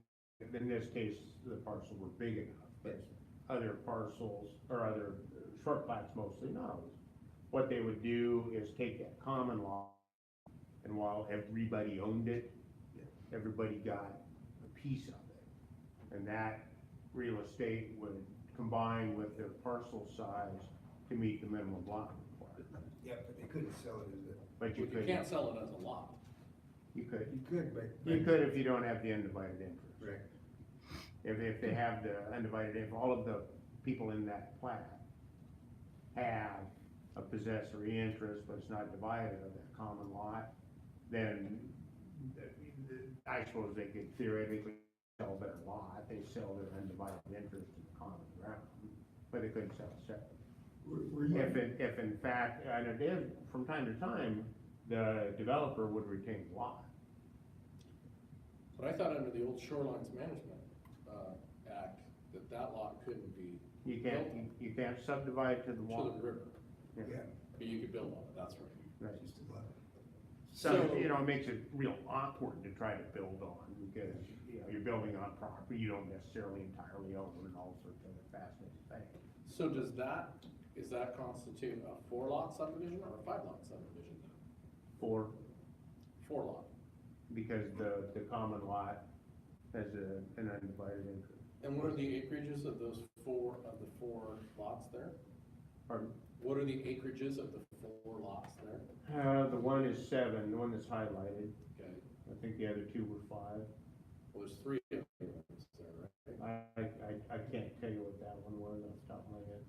in this case, the parcels were big enough, but other parcels, or other short plats mostly, not always. What they would do is take that common lot, and while everybody owned it, everybody got a piece of it. And that real estate would combine with their parcel size to meet the minimum lot requirement. Yeah, but they couldn't sell it as a. But you You could. can't sell it as a lot. You could. You could, but. You could if you don't have the undivided interest. Right. If they have the undivided, if all of the people in that plat have a possessory interest, but it's not divided of that common lot, then I suppose they could theoretically sell their lot, they sell their undivided interest in the common ground, but they couldn't sell it separately. If in fact, and it did, from time to time, the developer would retain the lot. But I thought under the old Shorelines Management, Act, that lot couldn't be You built can't subdivide to the to water. the river, Yeah. but you could build on it, that's right. Right. Just a lot. So, So- you know, it makes it real awkward to try to build on, because, you know, you're building on property you don't necessarily entirely own and all sorts of other fascinating things. So does that constitute a 4-lot subdivision or a 5-lot subdivision then? For, 4-lot. because the common lot has an undivided interest. And what are the acreages of the 4 lots there? Pardon? What are the acreages of the 4 lots there? The one is 7, the one that's highlighted. Okay, I think the other 2 were 5. well, there's 3 of them there, right? I can't tell you what that one was off the top of my head.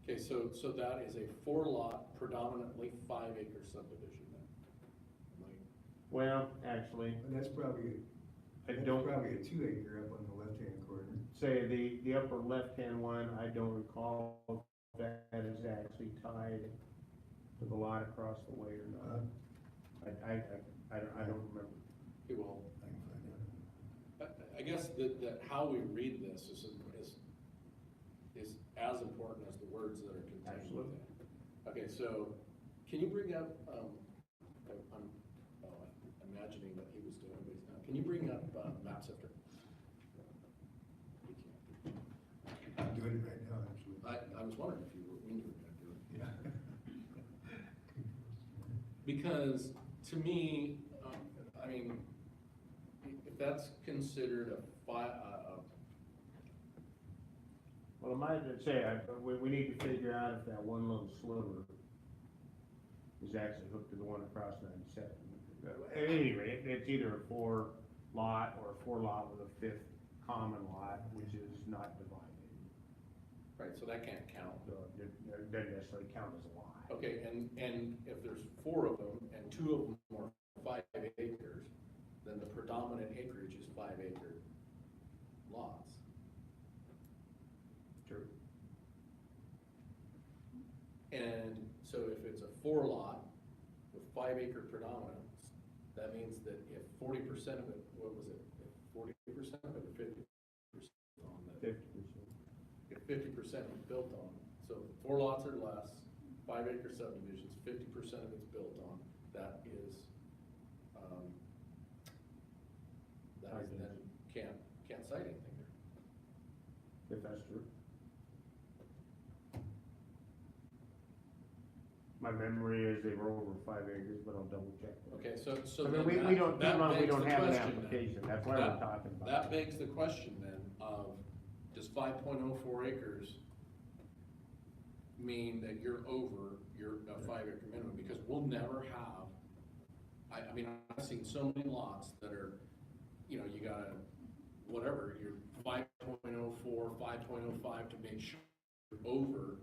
Okay, so that is a 4-lot, predominantly 5-acre subdivision then? Well, actually, And that's probably, I that's don't probably a 2 acre up on the left-hand corner. say the upper left-hand one, I don't recall if that is actually tied to the lot across the way or not. I don't remember. Okay, well, I can find out. I guess that how we read this is as important as the words that are contained Absolutely. within. Okay, so can you bring up, I'm imagining that he was doing it, but he's not. Can you bring up map sifter? I'm doing it right now, actually. I was wondering if you were, when you were gonna do it. Yeah. Because to me, I mean, if that's considered Well, I might say, we need to figure out if that one little sliver is actually hooked to the one across 97. At any rate, it's either a 4-lot or a 4-lot with a 5th common lot, which is not divided. right, so that can't count. So it doesn't necessarily count as a lot. Okay, and if there's 4 of them and 2 of them are 5 acres, then the predominant acreage is 5-acre lots. True. And so if it's a 4-lot with 5-acre predominance, that means that if 40% of it, what was it? If 40% of it or 50% is built on. So 4 lots or less, 5-acre subdivisions, 50% of it's built on, that is, then can't cite anything there. If that's true. My memory is they were over 5 acres, but I'll double check. Okay, so. I mean, then we don't, that we begs don't the have an question then. application, that's why we're That- talking about That it. begs the question then of, does 5.04 acres mean that you're over your 5-acre minimum? Because we'll never have, I mean, I've seen so many lots that are, you know, you gotta, whatever, you're 5.04, 5.05 to make sure you're over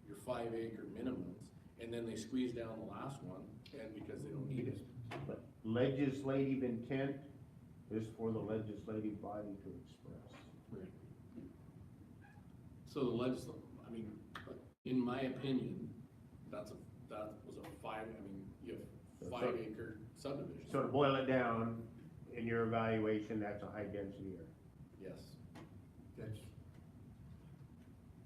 your 5-acre minimums, and then they squeeze down the last one, and because they don't need it. But legislative intent is for the legislative body to express. So the I mean, in my opinion, that was a 5, I mean, you have 5-acre subdivision. So to boil it down, in your evaluation, that's a high density area. Yes. That's,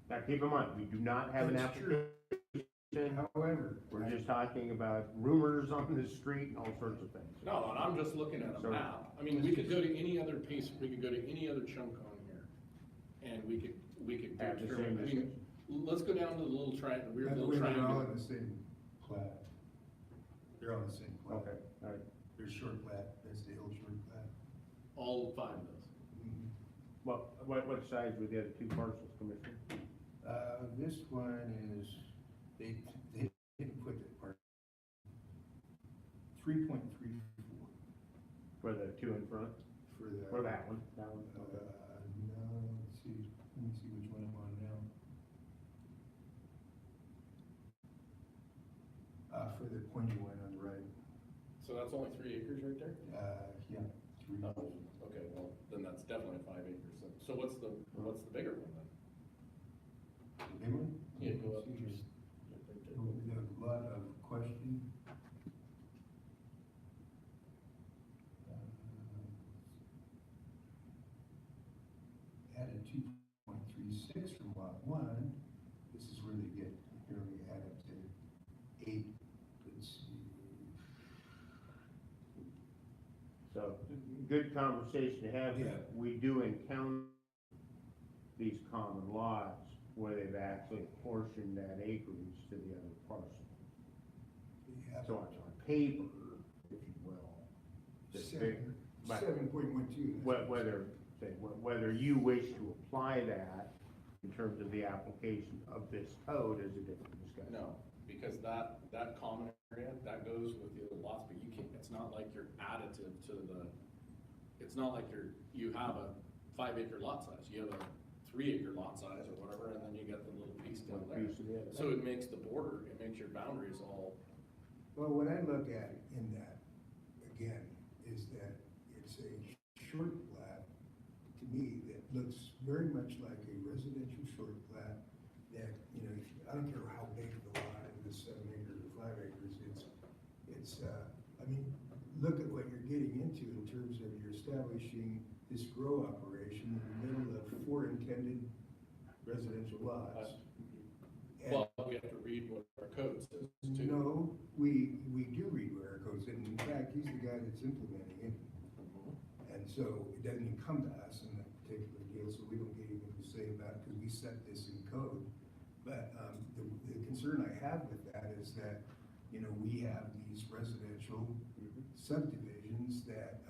Now, keep in mind, we do not have an That's true. application. however. We're just talking about rumors on the street and all sorts of things. No, and I'm just looking at a So- map. I mean, we could go to any other piece, we could go to any other chunk on here, and we could Have the determine, same I mean, let's go down to the little triangle, weird By the little way, they're all triangle. in the same plat. They're on the same plat. Okay, all right. There's short plat, that's the hill short plat. All 5 of those. Well, what size were the other 2 parcels, Commissioner? This one is, they didn't put the part, 3.34 For the 2 in front, for the. or that one, No, let's see, let me see which one I'm on now. For the pointy one on the right, So that's only 3 acres right there? yeah, 3. Oh, okay, well, then that's definitely 5 acres. So what's the bigger one then? The big one? Yeah, go up See, just. there's a lot of question. Added 2.36 from lot 1, this is where they get, here we add up to 8, let's see. So, good conversation to have. Yeah. We do encounter these common lots where they've actually apportioned that acreage to the other parcel. Yeah. So it's on paper, if you will. It's big, but 7.12. whether you wish to apply that in terms of the application of this code is a different discussion. No, because that common area, that goes with the other lots, but you can't, it's not like you're additive to it's not like you have a 5-acre lot size, you have a 3-acre lot size or whatever, and then you get the little piece down One there. piece of the other. So it makes the border, it makes your boundaries all, Well, what I look at in that, again, is that it's a short plat, to me, that looks very much like a residential short plat that, you know, I don't care how big the lot is, 7 acres or 5 acres, I mean, look at what you're getting into in terms of you're establishing this grow operation in the middle of 4 intended residential lots. And- well, we have to read what our code says too. No, we do read where it goes, and in fact, he's the guy that's implementing it. And so it doesn't even come to us in that particular deal, so we don't get anything to say about it, because we set this in code. But, the concern I have with that is that, you know, we have these residential subdivisions that,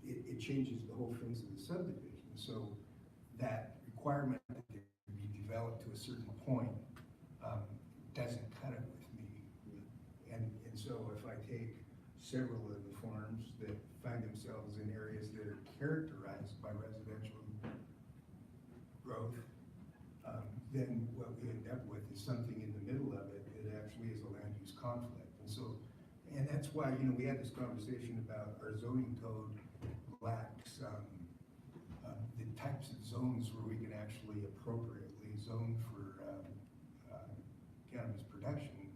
it changes the whole face of the subdivision. So that requirement that they be developed to a certain point, doesn't cut it with me. And so if I take several of the farms that find themselves in areas that are characterized by residential growth, then what we end up with is something in the middle of it that actually is a land use conflict. And so, and that's why, you know, we had this conversation about our zoning code lacks, the types of zones where we can actually appropriately zone for, cannabis production,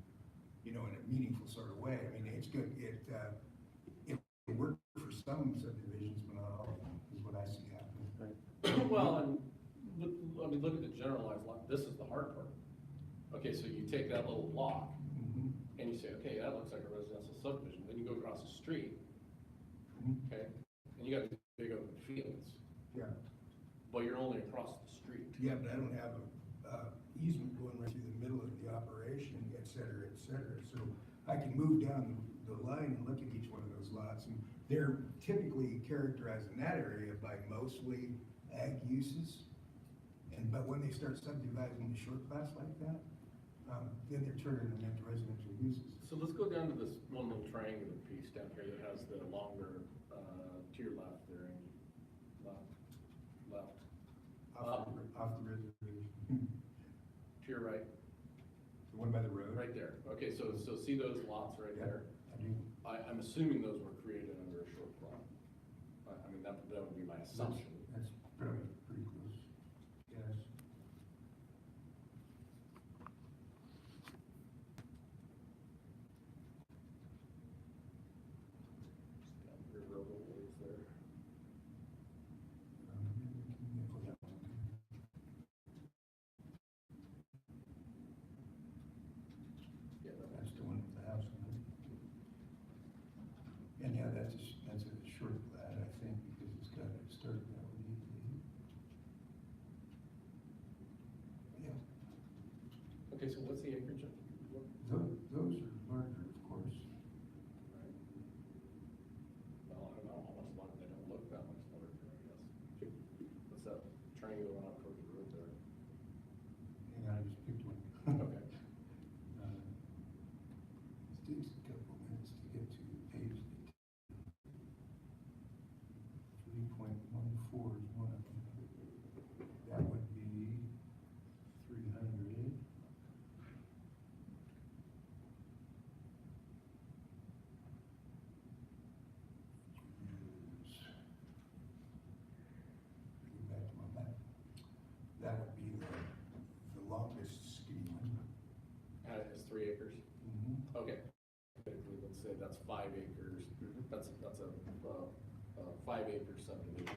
you know, in a meaningful sort of way. I mean, it's good, it worked for some subdivisions, but not all of them, is what I see happening. Well, and, but, I mean, we look at the generalized lot, this is the hard part. Okay, so you take that little block, Mhm. and you say, okay, that looks like a residential subdivision, then you go across the street, Mhm. okay, and you got these big open fields, Yeah, but you're only across the street. yeah, but I don't have a easement going right through the middle of the operation, et cetera, et cetera. So I can move down the line and look at each one of those lots, and they're typically characterized in that area by mostly ag uses. But when they start subdividing the short class like that, then they're turning them into residential uses. So let's go down to this one little triangular piece down here that has the longer, to your left there, and left, Off the reservation. to your right, The one by the road? right there. Okay, so see those lots right Yeah, there? I do. I'm assuming those were created under a short plot. I mean, that would be my assumption. That's probably pretty close. Yes. Your roadway is there. Yeah, That's the one with the house on it. And yeah, that's a short plat, I think, because it's got it started out with EPA. Yeah, Okay, so what's the acreage of? those are larger, of course. Right. Well, I don't know how much larger, they don't look that much larger, I guess. What's that triangular one up towards the road there? Hang on, I just picked one. Okay. It takes a couple minutes to get to page 3.14 is one of them. That would be 300. Get back to my map. That would be the longest skinny one. It's 3 acres? Mhm. Okay. Typically, let's say that's 5 acres, that's a 5 acre subdivision.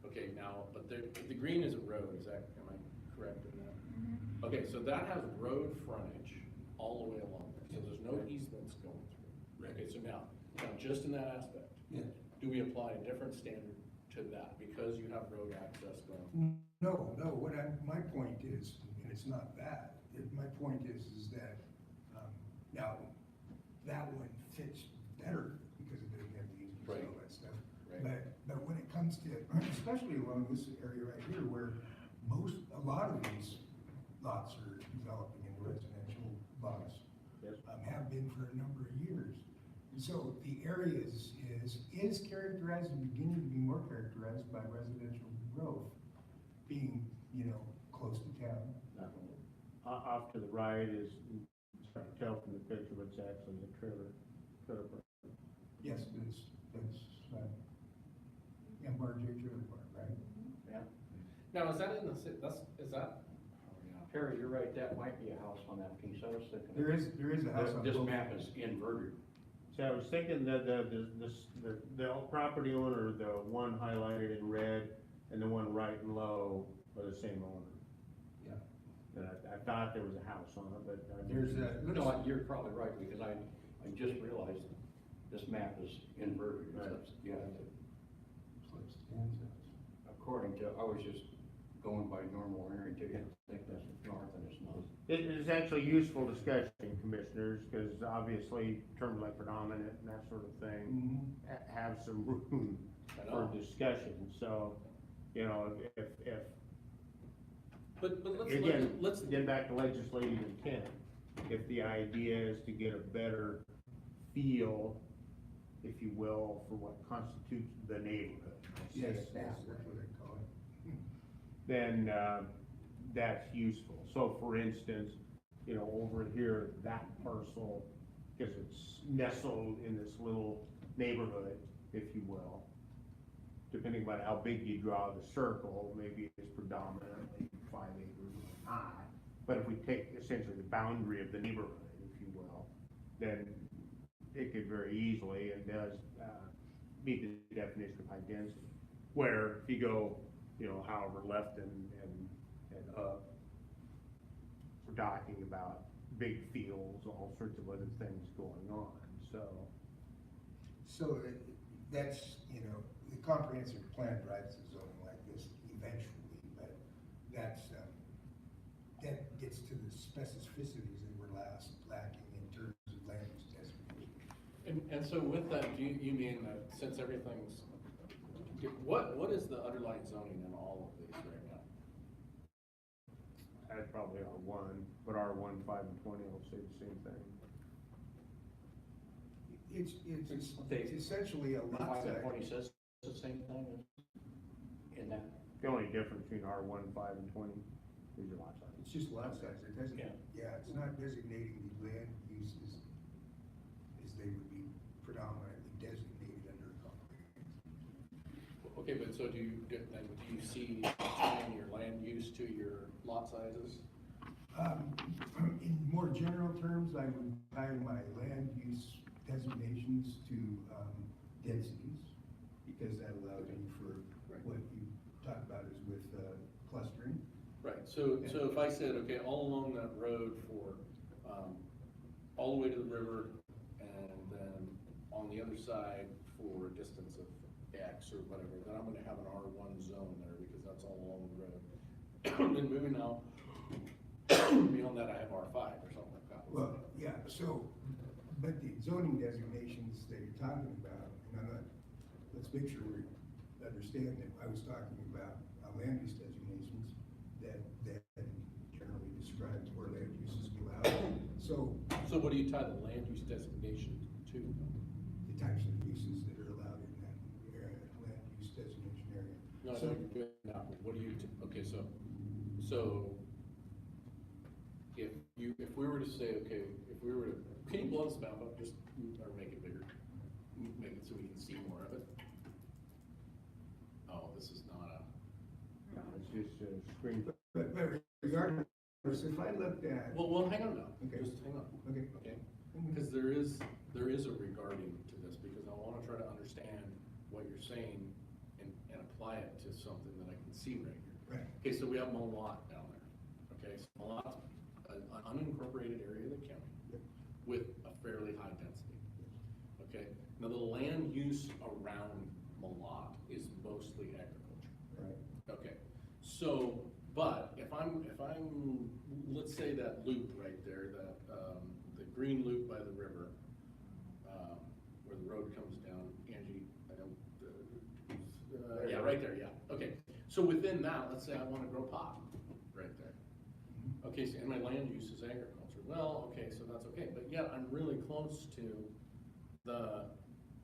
Okay, now, but the green is a road, am I correct in that? Okay, so that has road frontage all the way along there, so there's no easements going through. Right. Okay, so now, just in that aspect, Yes. do we apply a different standard to that because you have road access going? No, my point is, and it's not that, my point is that, now, that one fits better because it doesn't have the easements and all that stuff. Right. But when it comes to, especially along this area right here where a lot of these lots are developing into residential lots. Yes. Have been for a number of years. And so the area is characterized and beginning to be more characterized by residential growth, being, close to town. Off to the right is, it's hard to tell from the picture, but it's actually the trailer park. Yes, that's, and RJ Trailer Park, right? Yeah. Now, is that in the, is that? Perry, you're right, that might be a house on that piece, I was thinking. There is a house on This both. map is inverted. So I was thinking that the property owner, the one highlighted in red and the one right and low are the same owner. Yeah. And I thought there was a house on it, but. There's a, No, you're probably right, because I just realized this map is inverted. Right. Yeah, Flips hands out. according to, I was just going by normal orientation, I think that's north and it's not. It is actually useful discussion, commissioners, because obviously terms like predominant and that sort of thing Mhm. have some room I for know. discussion, so, if, But again, let's, get back to legislative intent. If the idea is to get a better feel, if you will, for what constitutes the neighborhood. let's say Yes, it that that's way, what I call it. then, that's useful. So for instance, over here, that parcel, because it's nestled in this little neighborhood, if you will, depending on how big you draw the circle, maybe it's predominantly 5 acres or not. But if we take essentially the boundary of the neighborhood, if you will, then it could very easily and does meet the definition of high density. Where if you go, however left and it up for talking about big fields, all sorts of other things going on, so. So that's, you know, the comprehensive plan drives the zoning like this eventually, but that's, that gets to the specificities that were lacking in terms of land use designation. And so with that, do you mean that since everything's, what is the underlying zoning in all of these right now? That's probably R1, but R1, 5, and 20 will say the same thing. It's essentially a lot size. 20 says the same thing in that. The only difference between R1, 5, and 20 is your lot size. It's just lot size, it doesn't, Yeah. yeah, it's not designating the land uses as they would be predominantly designated under a comprehensive. Okay, but so do you see tying your land use to your lot sizes? In more general terms, I would tie my land use designations to densities, because that allows you for Right. what you talk about is with clustering. Right, so if I said, okay, all along that road for, all the way to the river, and then on the other side for a distance of X or whatever, then I'm gonna have an R1 zone there, because that's all along the road. Then moving out, beyond that, I have R5 or something like that. Well, yeah, so, but the zoning designations that you're talking about, and I'm not, let's make sure we understand that I was talking about land use designations that generally describes where land use is allowed. So what do you tie the land use designation to? The types of uses that are allowed in that area, land use designation area. No, So- no, what do you, okay, so if we were to say, okay, if we were to, can you blow this map up, just, or make it bigger? Make it so we can see more of it? Oh, this is not a, It's just a screen. But regardless, if I looked at, well, hang on now, Okay. just hang on, okay, okay? Because there is a regarding to this, because I wanna try to understand what you're saying and apply it to something that I can see right here. right, Okay, so we have Malott down there, okay, so Malott's an unincorporated area of the county Yep. with a fairly high density, okay? Now, the land use around Malott is mostly agriculture, right. okay? So, but if I'm, let's say that loop right there, that, the green loop by the river, where the road comes down, Angie, I don't, yeah, right there, yeah, okay. So within that, let's say I wanna grow pot, right there. Okay, so, and my land use is agriculture, well, okay, so that's okay, but yet I'm really close to the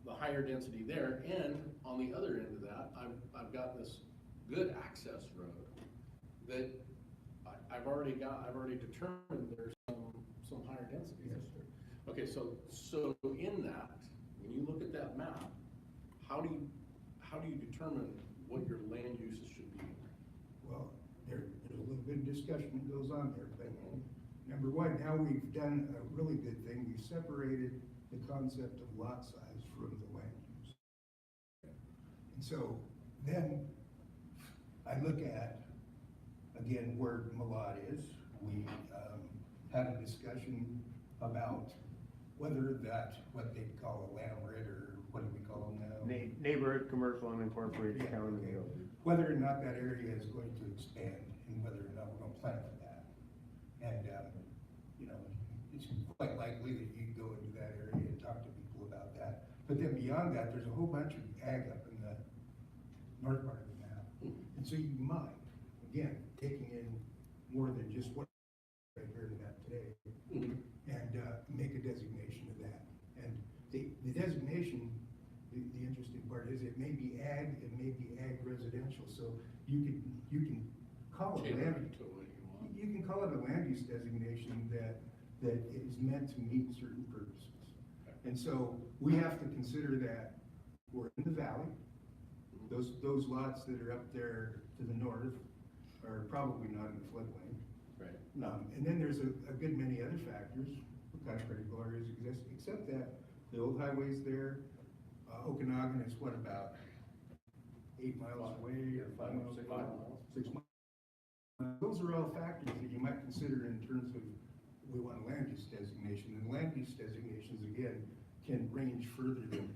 higher density there, and on the other end of that, I've got this good access road that I've already determined there's some higher densities there. Okay, so in that, when you look at that map, how do you determine what your land uses should be? Well, there's a little bit of discussion that goes on there, but number one, now we've done a really good thing, we've separated the concept of lot size from the land use. And so then I look at, again, where Malott is. We had a discussion about whether that, what they call a landwrit, or what do we call them now? Neighborhood, commercial, unincorporated Yeah, county okay. building. Whether or not that area is going to expand, and whether or not we're gonna plan for that. And, you know, it's quite likely that you go into that area and talk to people about that. But then beyond that, there's a whole bunch of ag up in the north part of the map. And so you might, again, taking in more than just what right here in the map today, and make a designation of that. And the designation, the interesting part is it may be ag, it may be ag residential, so you can call it Tailor land. it to what you want. You can call it a land use designation that is meant to meet certain purposes. And so we have to consider that we're in the valley. Those lots that are up there to the north are probably not in the floodplain. Right. And then there's a good many other factors, what kind of critical areas exist, except that the old highways there, Okanogan is what, about 8 miles away, or 5 miles away? 5 miles. 6 miles. Those are all factors that you might consider in terms of, we want a land use designation, and land use designations, again, can range further than,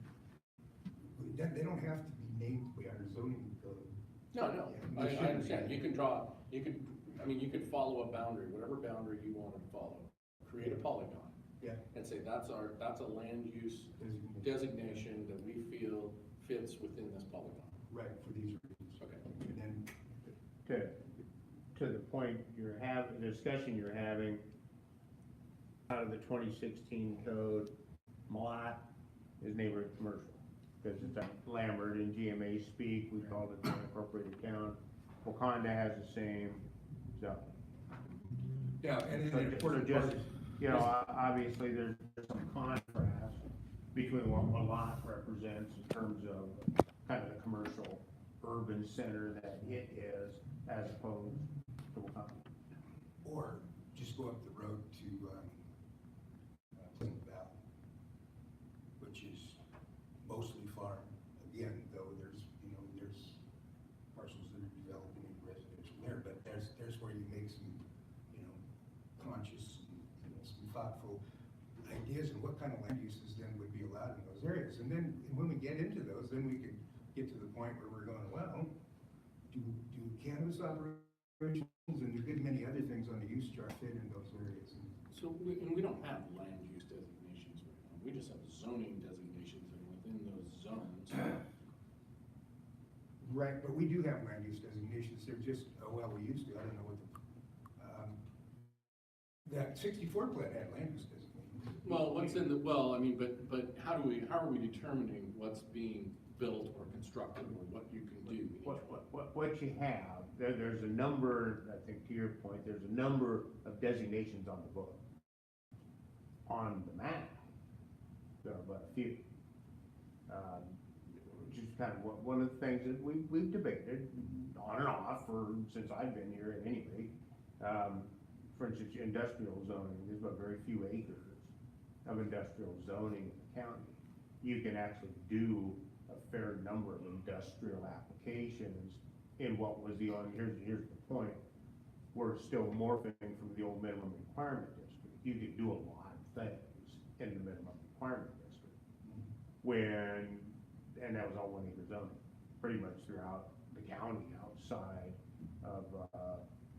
they don't have to be named by our zoning code. No, Yeah, I they shouldn't understand, be. you can you could follow a boundary, whatever boundary you want to follow, create a polygon. Yeah. And say, that's a land use designation that we feel fits within this polygon. Right, for these reasons. Okay. And then, To the point the discussion you're having, out of the 2016 code, Malott is neighborhood commercial, because it's a Lambert in GMA speak, we call it the incorporated town. Wakanda has the same, so. yeah, and then So just, you know, obviously there's some contrast between what Malott represents in terms of kind of the commercial urban center that it is, as opposed to Wakanda. or just go up the road to, Pleasant Valley, which is mostly farm. Again, though, there's parcels that are developing into residential there, but there's where you make some, conscious, some thoughtful ideas and what kind of land uses then would be allowed in those areas. And then, when we get into those, then we could get to the point where we're going, well, do cannabis operations and a good many other things on the use chart fit in those areas? So, we don't have land use designations right now, we just have zoning designations, and within those zones, Right, but we do have land use designations, they're just, we used to, I don't know what that 64 plan had land use designations. well, what's in the, well, I mean, but how are we determining what's being built or constructed, or what you can do? in each one? What you have, there's a number, I think to your point, there's a number of designations on the book. On the map, there are but a few. Which is kind of one of the things that we've debated on and off since I've been here at any rate. For instance, industrial zoning, there's but very few acres of industrial zoning in the county. You can actually do a fair number of industrial applications in what was here's the point, we're still morphing from the old minimum requirement district. You could do a lot of things in the minimum requirement district. And that was all 1 acre zoning, pretty much throughout the county outside of,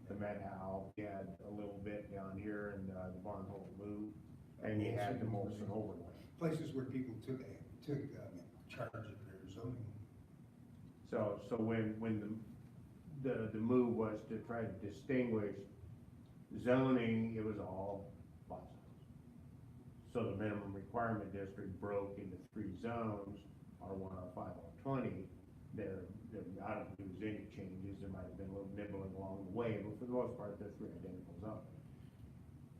the Methow. You had a little bit down here in the Barnhole Loop, and you had the Molson overlay. Places where people took charge of their zoning. So when the move was to try to distinguish zoning, it was all lot size. So the minimum requirement district broke into 3 zones, R1, R5, R20. I don't think there was any changes, there might have been a little nibbling along the way, but for the most part, they're 3 identical zones,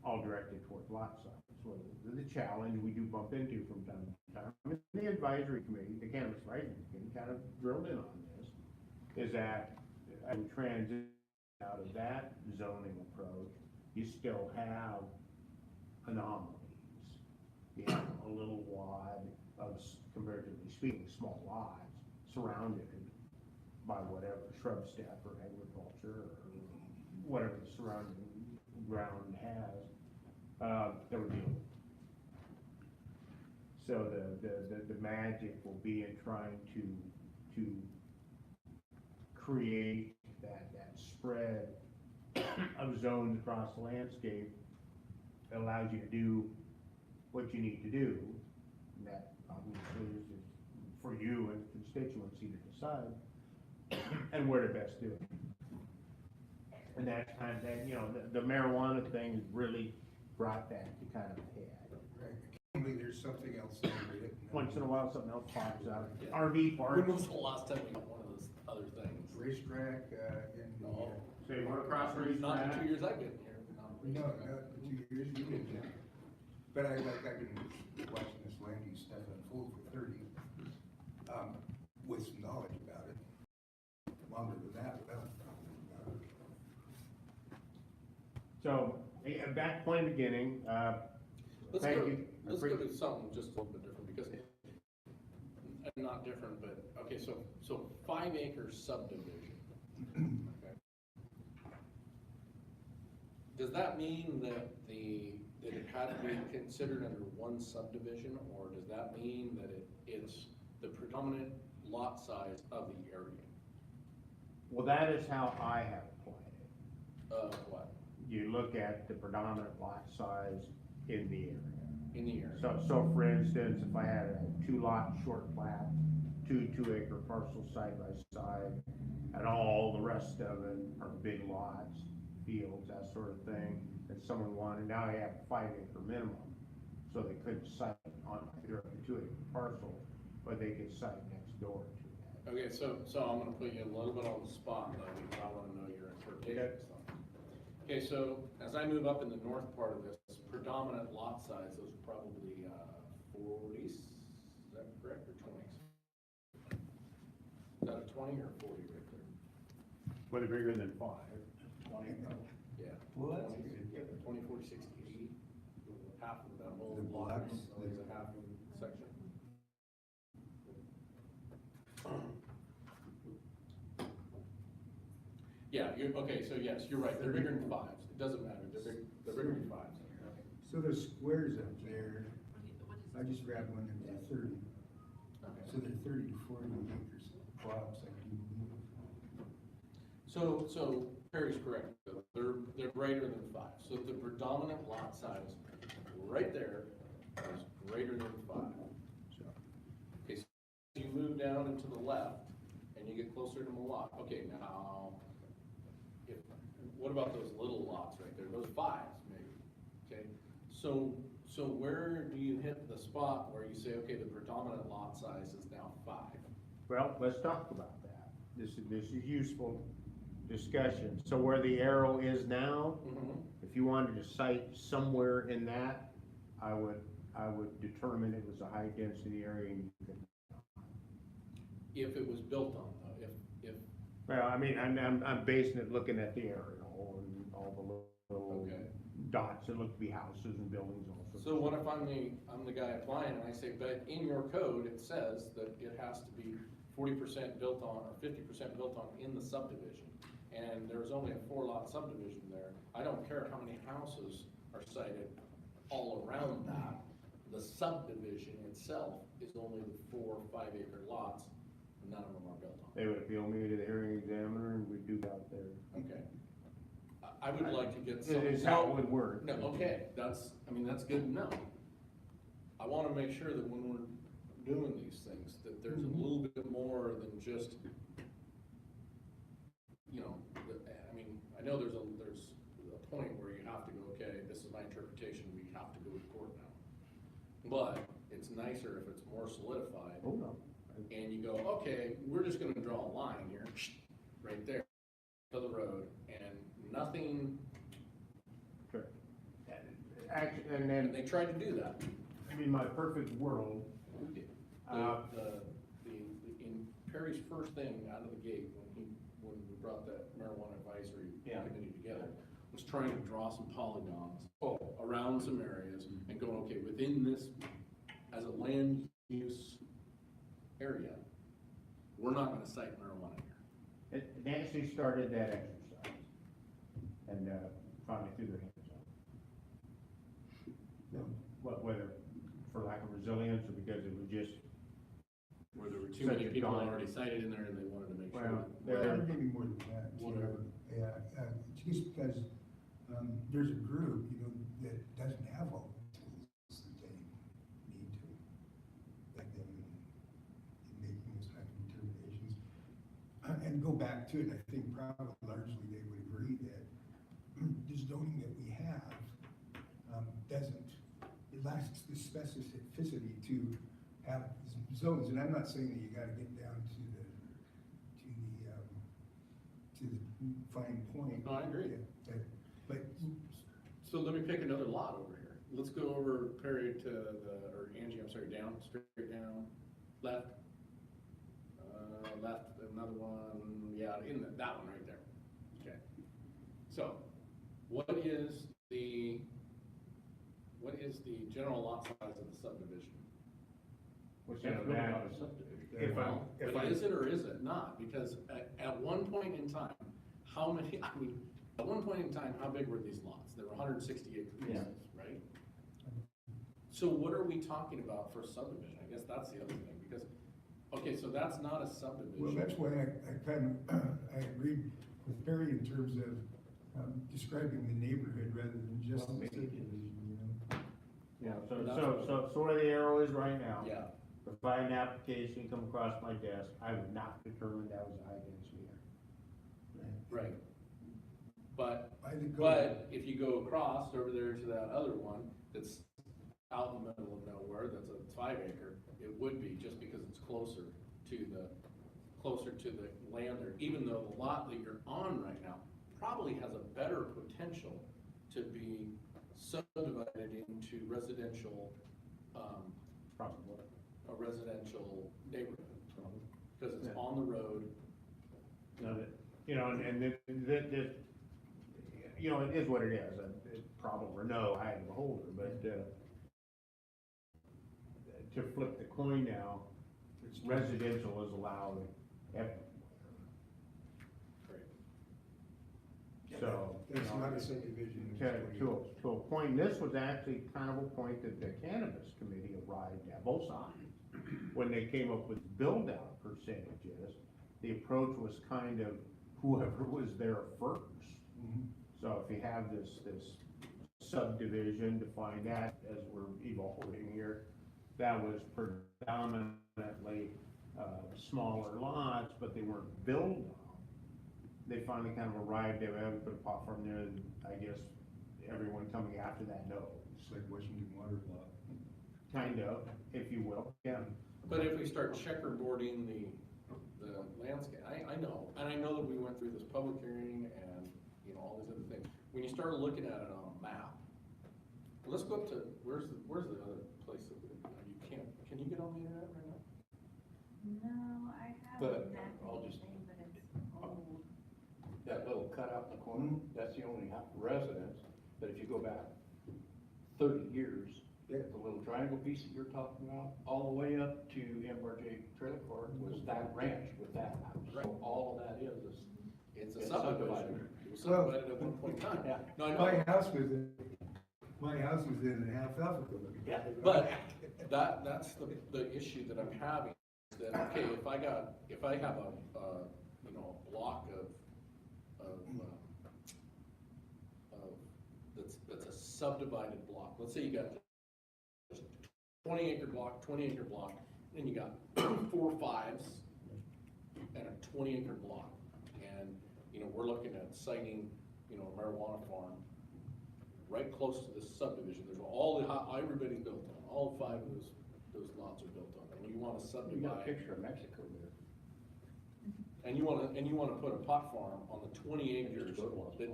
all directed towards lot size. So the challenge we do bump into from time to time, and the advisory committee, the cannabis advisory committee kind of drilled in on this, is that as we transition out of that zoning approach, you still have anomalies. You have a little wad of, comparatively speaking, small lots surrounded by whatever shrub steppe or agriculture or whatever the surrounding ground has, that would be. So the magic will be in trying to create that spread of zones across the landscape that allows you to do what you need to do. And that obviously is for you and the constituency to decide and where to best do it. And that's kind of that, the marijuana thing has really brought that to kind of a head. Right. Occasionally, there's something else that we hit. Once in a while, something else pops out. Yeah. RV park. When was the last time we got one of those other things? Racetrack, in the, No. So you want to cross Not the racetrack? 2 years I've been here. not a no, racetrack. not the 2 years you did, Jim. But I've been watching this land use stuff unfold for 30, with some knowledge about it. Longer than that, without knowledge about it. So, back point beginning, Let's thank go, you. let's go to something just a little bit different, because, not different, but, okay, so 5 acre subdivision. Okay. Does that mean that that it had to be considered under one subdivision, or does that mean that it's the predominant lot size of the area? Well, that is how I have applied it. What? You look at the predominant lot size in the area. In the area? So for instance, if I had a 2-lot short plat, 2 acre parcels side by side, and all the rest of it are big lots, fields, that sort of thing, and someone wanted, now you have a 5 acre minimum, so they couldn't site on either a 2 acre parcel, but they could site next door to that. Okay, so I'm gonna put you a little bit on the spot, though, because I wanna know your interpretation of something. Okay, so as I move up in the north part of this, predominant lot size, those are probably 40s, is that correct, or 20s? Is that a 20 or a 40 right there? Whether bigger than 5, 20, Yeah. Well, that's 20, 40, 60, 80, half of that whole The block, blocks, so there's a half section. Yeah, okay, so yes, you're right, they're bigger than 5s, it doesn't matter, they're bigger than 5s. So those squares up there, I just grabbed one that was a 30. Okay. So they're 30 to 40 acres plots, I do believe. So Perry's correct, they're greater than 5, so the predominant lot size right there is greater than 5. Okay, so you move down and to the left, and you get closer to Malott. Okay, now, what about those little lots right there, those 5s maybe, okay? So where do you hit the spot where you say, okay, the predominant lot size is now 5? Well, let's talk about that. This is useful discussion. So where the arrow is now, if you wanted to cite somewhere in that, I would determine it was a high density area and you could. If it was built on, though, if. Well, I mean, I'm basing it looking at the aerial and all the little Okay. dots that look to be houses and buildings also. So what if I'm the guy applying and I say, but in your code, it says that it has to be 40% built on or 50% built on in the subdivision. And there's only a 4-lot subdivision there. I don't care how many houses are sited all around that. The subdivision itself is only the 4 or 5 acre lots, and none of them are built on. They would appeal me to the hearing examiner and we'd do that there. Okay. I would like to get some. It's how it would work. No, okay, that's good to know. I wanna make sure that when we're doing these things, that there's a little bit more than just, I mean, I know there's a point where you have to go, okay, this is my interpretation, we have to go to court now. But it's nicer if it's more solidified. Oh, no. And you go, okay, we're just gonna draw a line here, right there, to the road, and nothing, Sure. Actually, and and then, they tried to do that. I mean, my perfect world, In Perry's first thing out of the gate, when we brought that marijuana advisory committee together, was trying to draw some polygons around some areas and going, okay, within this, as a land use area, we're not gonna cite marijuana here. Nancy started that exercise and finally threw their hands up. No. Whether for lack of resilience or because it was just. Where there were too Such many a people dawn. already cited in there and they wanted to make sure. Well, Well, maybe more than that. Whatever. Yeah, it's just because, there's a group, that doesn't have all the tools that they need to, like them in making those kind of determinations. And go back to it, I think probably largely they would agree that the zoning that we have, it lacks the specificity to have zones, and I'm not saying that you gotta get down to the fine point. No, I agree. Yeah, but So let me pick another lot over here. Let's go over Perry to or Angie, I'm sorry, down, straight down, left, another one, yeah, that one right there. Okay. So, what is the general lot size of the subdivision? What's That's that? really not a subdivision. But is it or is it not? Because at one point in time, how many, At one point in time, how big were these lots? They were 160 acre pieces, right? So what are we talking about for subdivision? I guess that's the other thing, because, okay, so that's not a subdivision. Well, that's why I kind of, I agreed with Perry in terms of describing the neighborhood rather than just the subdivision, you know? Yeah, so where the arrow is right now. Yeah, If I had an application come across my desk, I would not determine that was a high density area. right. But, By the code. but if you go across over there to that other one, that's out in the middle of nowhere, that's a 5 acre, it would be, just because it's closer to the land there, even though the lot that you're on right now probably has a better potential to be subdivided into residential, Probably. a residential neighborhood, because it's on the road. You know, and you know, it is what it is, a problem or no, I am the holder, but, to flip the coin now, residential is allowed everywhere. So, you That's know, not a subdivision. to a point, this was actually kind of a point that the cannabis committee arrived at, both sides. When they came up with build-out percentages, the approach was kind of whoever was there first. Mhm. So if you have this subdivision, define that as we're evolving here, that was predominantly, smaller lots, but they weren't built on. They finally kind of arrived at, we put a pot farm there, and I guess everyone coming after that knows. It's like Washington water law. Kind of, if you will, yeah. But if we start checkerboarding the landscape, I know, and I know that we went through this public hearing and, you know, all these other things. When you start looking at it on a map, let's go up to, where's the other place that can you get on the internet right now? No, I have But a map I'll and just- thing, but it's old. That little cutout in the corner, that's the only residence, but if you go back 30 years, the little triangle piece that you're talking about, all the way up to MRJ Trailer Park was that ranch with that house. So all of that is It's a It's subdivision. subdivided. It was subdivided at one point in time. Yeah. No, I My know, house was in a half Africa. but that's the issue that I'm having, is that, okay, if I have a, you know, a block that's a subdivided block, let's say you got just 20 acre block, then you got 4 5s and a 20 acre block. And, you know, we're looking at siting, you know, a marijuana farm right close to this subdivision. There's everybody's built on, all 5 of those lots are built on, and you wanna You got a subdivide. picture of Mexico there. And you wanna put a pot farm on the 20 acres that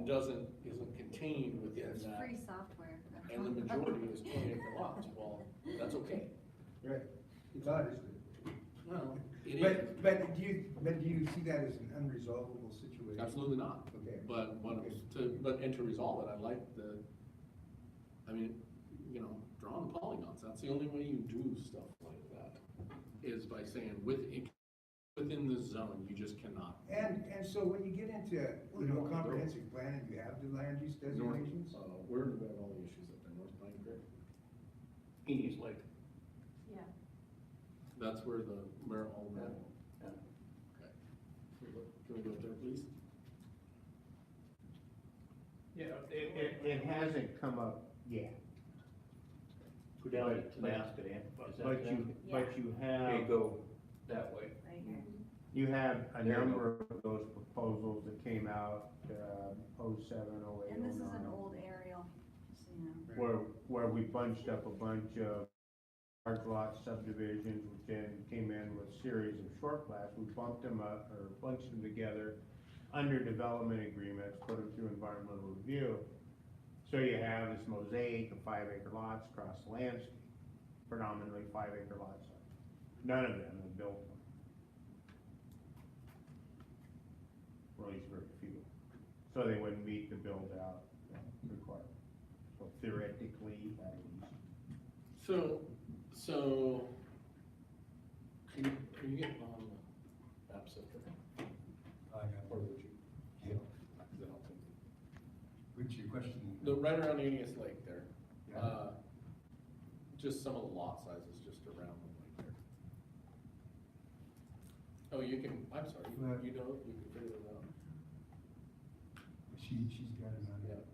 isn't contained within It's that, free software. and the majority is 20 acre lots, well, that's okay. Right, it's honest. Well, it is, But do you see that as an unresolvable situation? absolutely not. Okay. But, to resolve it, I like you know, drawing the polygons, that's the only way you do stuff like that, is by saying within the zone, you just cannot. And so when you get into, you know, comprehensive planning, you have the land use designations? Where do we have all the issues up there, North Pine Creek? East Lake. Yeah. That's where the all the. Yeah. Okay. Can we go up there, please? Yeah, it hasn't come up yet. Go down to Tonasket Airport. But you have. Okay, go that way. Right here. You have a There you number of those proposals that came out, 07, 08, And this is an 09, old aerial, so you know. where we bunched up a bunch of large lot subdivisions, which then came in with a series of short plats. We bumped them up, or bunched them together under development agreements, put them through environmental review. So you have this mosaic of 5 acre lots across the landscape, predominantly 5 acre lots. None of them have built them. Or at least very few. So they wouldn't meet the build out requirement. So theoretically, at least. So, can you get on the map set? I got Or would you? Yeah. Then I'll take it. question. Right around Anius Lake there. Yeah. Just some of the lot sizes just around the lake there. Oh, you can, I'm sorry, Well- you know, you can figure it out. She's got it on it.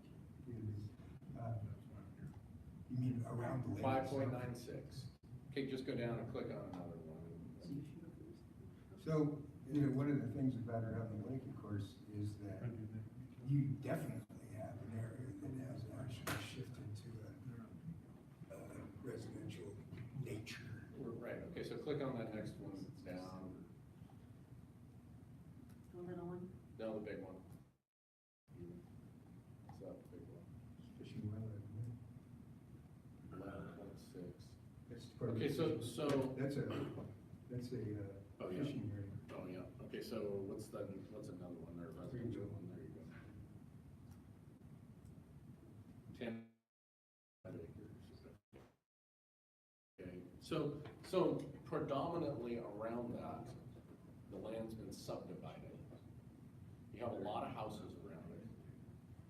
You mean around the lake? 5.96. Okay, just go down and click on another one. So, you know, one of the things about around the lake, of course, is that you definitely have an area that has actually shifted to a residential nature. Right, okay, so click on that next one down. The little one. No, the big one. So, the big one. Fishing well, isn't it? 11.6. That's part of Okay, the so, fishing- so, That's a Oh, yeah. fishing area. oh, yeah, okay, so what's another one there, residential one, there you go. 10 acres. Okay, so predominantly around that, the land's been subdivided. You have a lot of houses around it.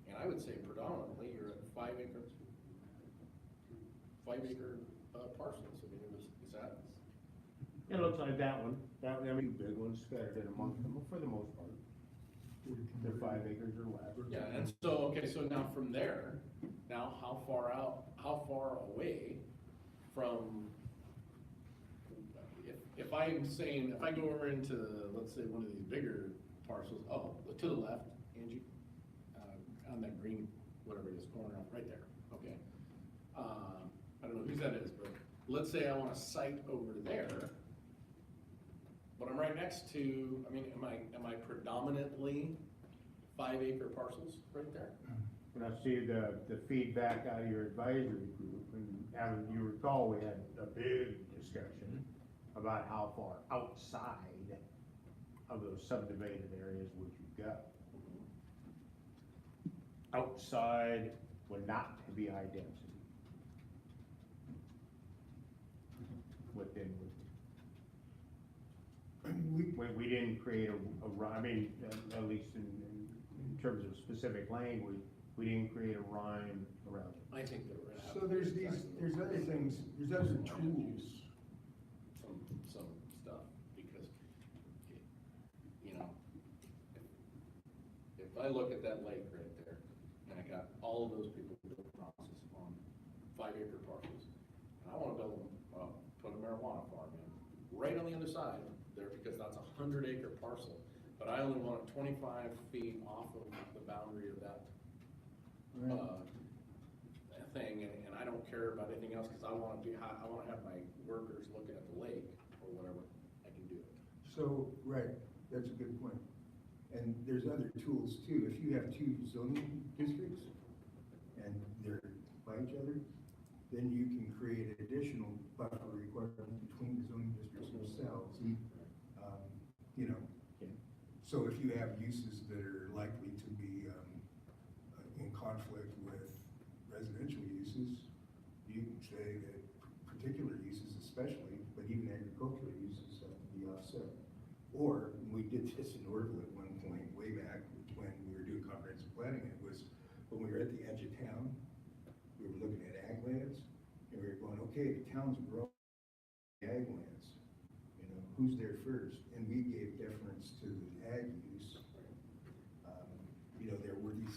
And I would say predominantly, you're at 5 acre parcels. I mean, is that? It looks like that one, I mean, big ones scattered in among them, for the most part. They're 5 acres or less. Yeah, and so, okay, so now from there, now how far away from, if I'm saying, if I go over into, let's say, one of these bigger parcels, oh, to the left, Angie, on that green, whatever it is, corner, right there, okay. I don't know whose that is, but let's say I want a site over there, but I'm right next to, I mean, am I predominantly 5 acre parcels right there? When I see the feedback out of your advisory group, and you recall, we had a big discussion about how far outside of those subdivided areas would you go. Outside would not be high density. Within, we didn't create I mean, at least in terms of specific language, we didn't create a rhyme around it. I think that we're gonna have. So there's other things, there's other tools. Some stuff, because, you know, if I look at that lake right there, and I got all of those people building houses on 5 acre parcels, and I wanna build them, put a marijuana farm in, right on the other side there, because that's a 100 acre parcel, but I only want it 25 feet off of the boundary of that, thing, and I don't care about anything else, cause I wanna have my workers looking at the lake, or whatever, I can do it. So, right, that's a good point. And there's other tools too. If you have 2 zoning districts and they're by each other, then you can create additional buffer requirements between the zoning districts themselves. You know, so if you have uses that are likely to be in conflict with residential uses, you can say that particular uses especially, but even agricultural uses have to be offset. Or, we did this in Oroville at one point, way back when we were doing comprehensive planning, it was when we were at the edge of town, we were looking at ag lands, and we were going, okay, the town's growing ag lands, you know, who's there first? And we gave deference to the ag use. You know, there was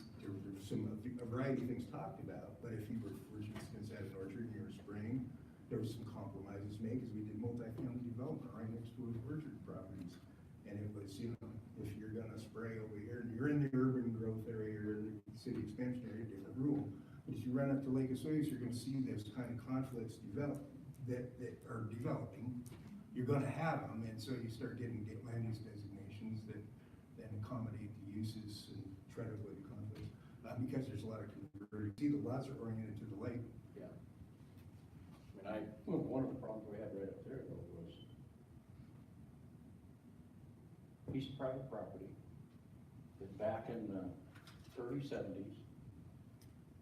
a variety of things talked about, but if you were, for instance, at an orchard near a spring, there was some compromises made, because we did multifamily development right next to those orchard properties. And it was, you know, if you're gonna spray over here, and you're in the urban growth area, or in the city expansion area, different rule. But if you run up to Lake Osoyoos, you're gonna see those kind of conflicts develop, that are developing. You're gonna have them, and so you start getting land use designations that accommodate the uses and try to avoid the conflicts. Because there's a lot of conversion. See, the lots are oriented to the lake. Yeah. I mean, One of the problems we had right up there though was piece of private property that back in the early 70s,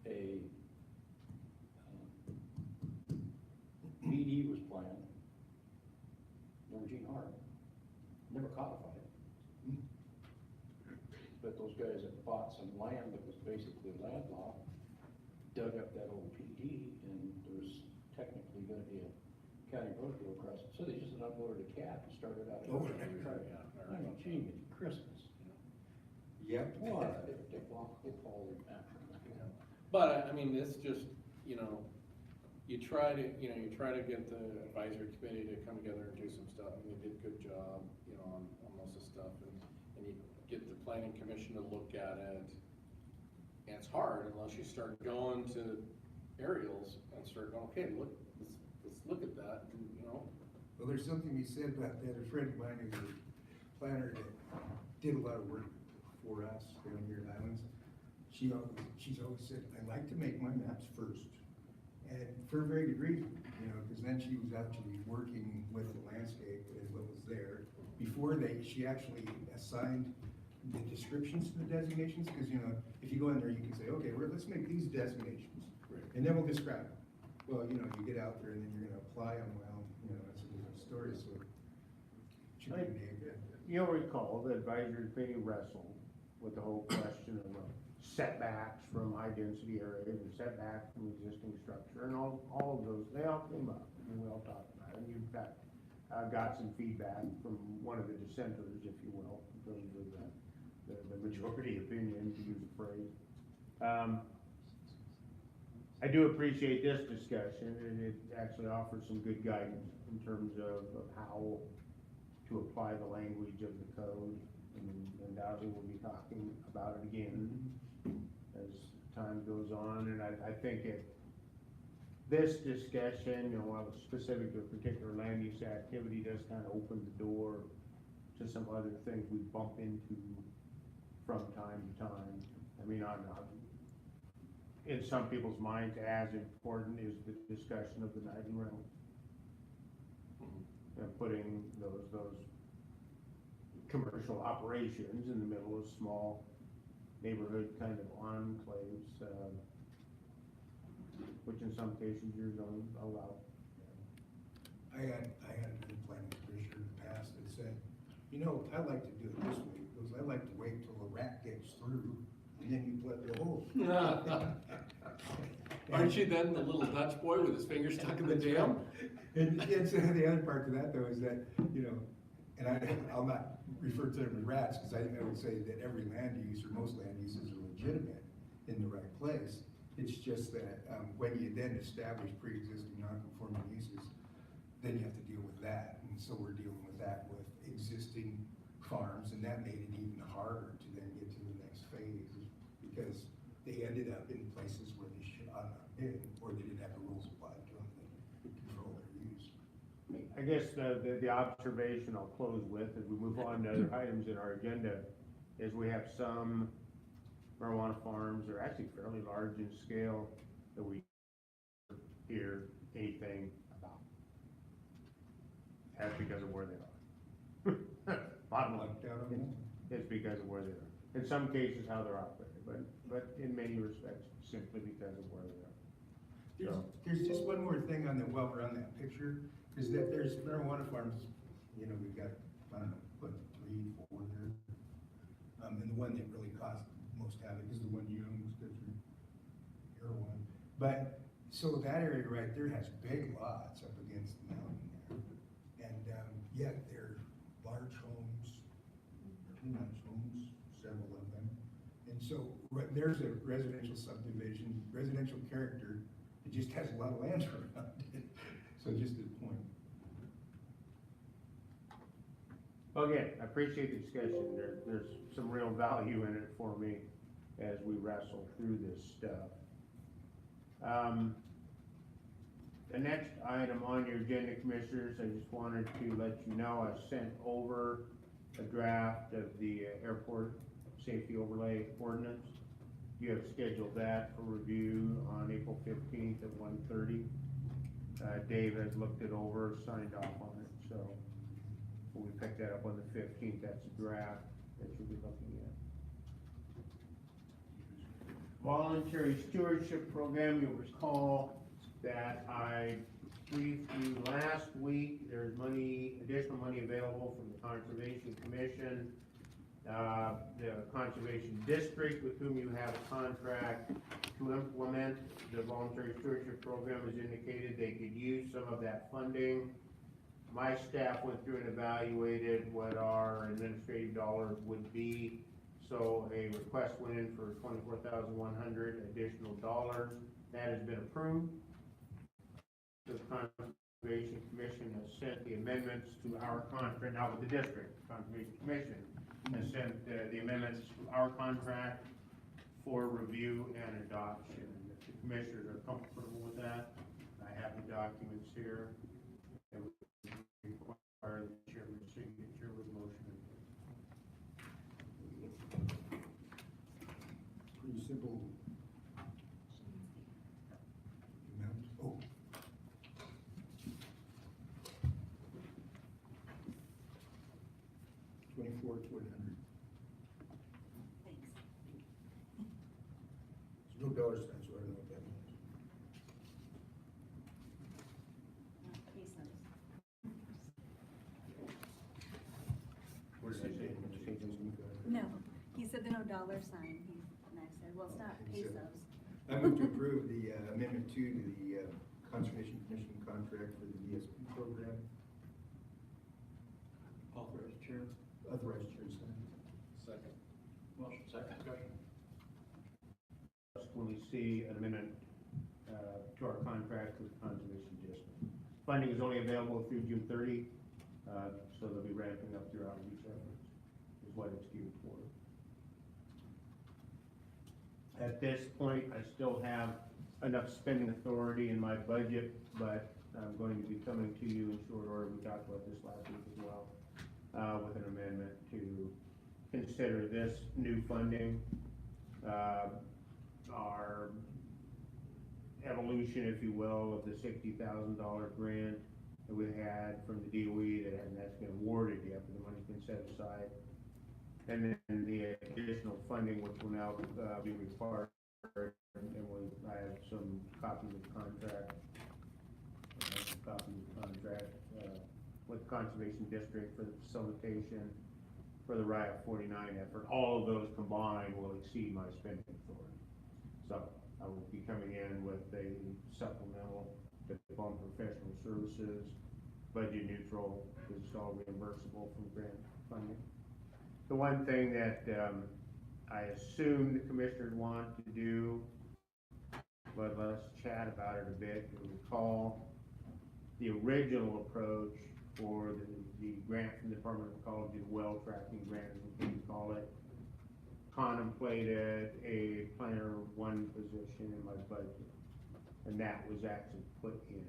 a BD was planned, never Gene Hart, never codified it. but those guys that bought some land that was basically landlocked, dug up that old PD, and there's technically gonna be a county road go across it, so they just unloaded a cab and started out. Oh, I mean, gee, Christmas, Yep. what a debacle followed after that. But, I mean, it's just, you know, you try to get the advisory committee to come together and do some stuff, and they did a good job, you know, on most of the stuff, and you get the planning commission to look at it. And it's hard unless you start going to aerials and start going, okay, let's look at that, and, you know. Well, there's something you said about that. A friend of mine who's a planner that did a lot of work for us down here in Islands. She's always said, I like to make my maps first. And for a very good reason, you know, because then she was actually working with the landscape and what was there. Before she actually assigned the descriptions to the designations, because, you know, if you go in there, you can say, okay, well, let's make these designations. Right. And then we'll describe them. Well, you know, you get out there and then you're gonna apply them, well, you know, that's a different story, so. Should be named. You'll recall the advisory committee wrestled with the whole question of setbacks from high density areas and setback from existing structure and all of those, they all came up and we all talked about it. And you, in fact, got some feedback from one of the dissenters, if you will, in terms of the majority opinion, to use the phrase. I do appreciate this discussion, and it actually offers some good guidance in terms of how to apply the language of the code, and undoubtedly we'll be talking about it again as time goes on, and I think this discussion, you know, while it's specific to a particular land use activity, does kind of open the door to some other things we bump into from time to time. I mean, in some people's minds, as important is the discussion of the night and rental. And putting those commercial operations in the middle of small neighborhood kind of enclaves, which in some cases you're going to allow. I had been planning commissioner in the past that said, you know, I like to do it this way, because I like to wait till a rat gets through, and then you plug the hole. Aren't you then the little Dutch boy with his finger stuck in the dam? And so the other part to that though is that, you know, and I'll not refer to them as rats, because I would say that every land use or most land uses are legitimate in the right place. It's just that when you then establish pre-existing non-conforming uses, then you have to deal with that. And so we're dealing with that with existing farms, and that made it even harder to then get to the next phase, because they ended up in places where they should not have been, or they didn't have the rules applied to them that would control their use. I guess the observation I'll close with as we move on to other items in our agenda is we have some marijuana farms that are actually fairly large in scale that we hear anything about. That's because of where they are. Bottom line, it's because of where they are. In some cases, how they're operated, but in many respects, simply because of where they are. There's just one more thing on while we're on that picture, is that there's marijuana farms, you know, we've got, I don't know, what, 3, 4 there. And the one that really caused most havoc is the one you own, because you're heroin. But, so that area right there has big lots up against the mountain there. And yet they're large homes, pretty much homes, several of them. And so there's a residential subdivision, residential character, it just has a lot of land around it. So just a point. Okay, I appreciate the discussion. There's some real value in it for me as we wrestle through this stuff. The next item on your agenda, commissioners, I just wanted to let you know I sent over a draft of the airport safety overlay ordinance. You have scheduled that for review on April 15th at 1:30. Dave has looked it over, signed off on it, so when we pick that up on the 15th, that's a draft that you'll be looking at. Voluntary stewardship program, you'll recall that I briefed you last week. There's additional money available from the Conservation Commission The Conservation District, with whom you have a contract to implement the voluntary stewardship program, has indicated they could use some of that funding. My staff went through and evaluated what our administrative dollars would be. So a request went in for $24,100 additional dollars. That has been approved. The Conservation Commission has sent the amendments to our contract, not with the district. Conservation Commission has sent the amendments to our contract for review and adoption. If the commissioners are comfortable with that, I have the documents here. It would require the chairman's signature with motion. Pretty simple. Amount. Oh. $24,100. Thanks. There's no dollar sign, so I don't know what that means. Pesos. What did I say? No, he said there's no dollar sign, and I said, well, it's not pesos. I move to approve the amendment to the Conservation Commission contract for the VSP program. Authorized chair. Authorized chair to sign. Second. Motion second, discussion. When we see an amendment to our contract with the Conservation District. Funding is only available through June 30, so they'll be ramping up their outreach efforts, is what it's geared for. At this point, I still have enough spending authority in my budget, but I'm going to be coming to you in short order. We talked about this last week as well, with an amendment to consider this new funding. Our evolution, if you will, of the $60,000 grant that we had from the DOE that's been awarded yet, but the money's been set aside. And then the additional funding, which will now be required, and I have some copies of the contract, with the Conservation District for the facilitation for the WRIA 49 effort. All of those combined will exceed my spending authority. So I will be coming in with a supplemental to fund professional services, budget neutral, because it's all reimbursable from grant funding. The one thing that I assume the commissioners want to do, but let's chat about it a bit. You'll recall the original approach for the grant from the Department of Ecology, the well tracking grant, as we call it, contemplated a planner one position in my budget, and that was actually put in.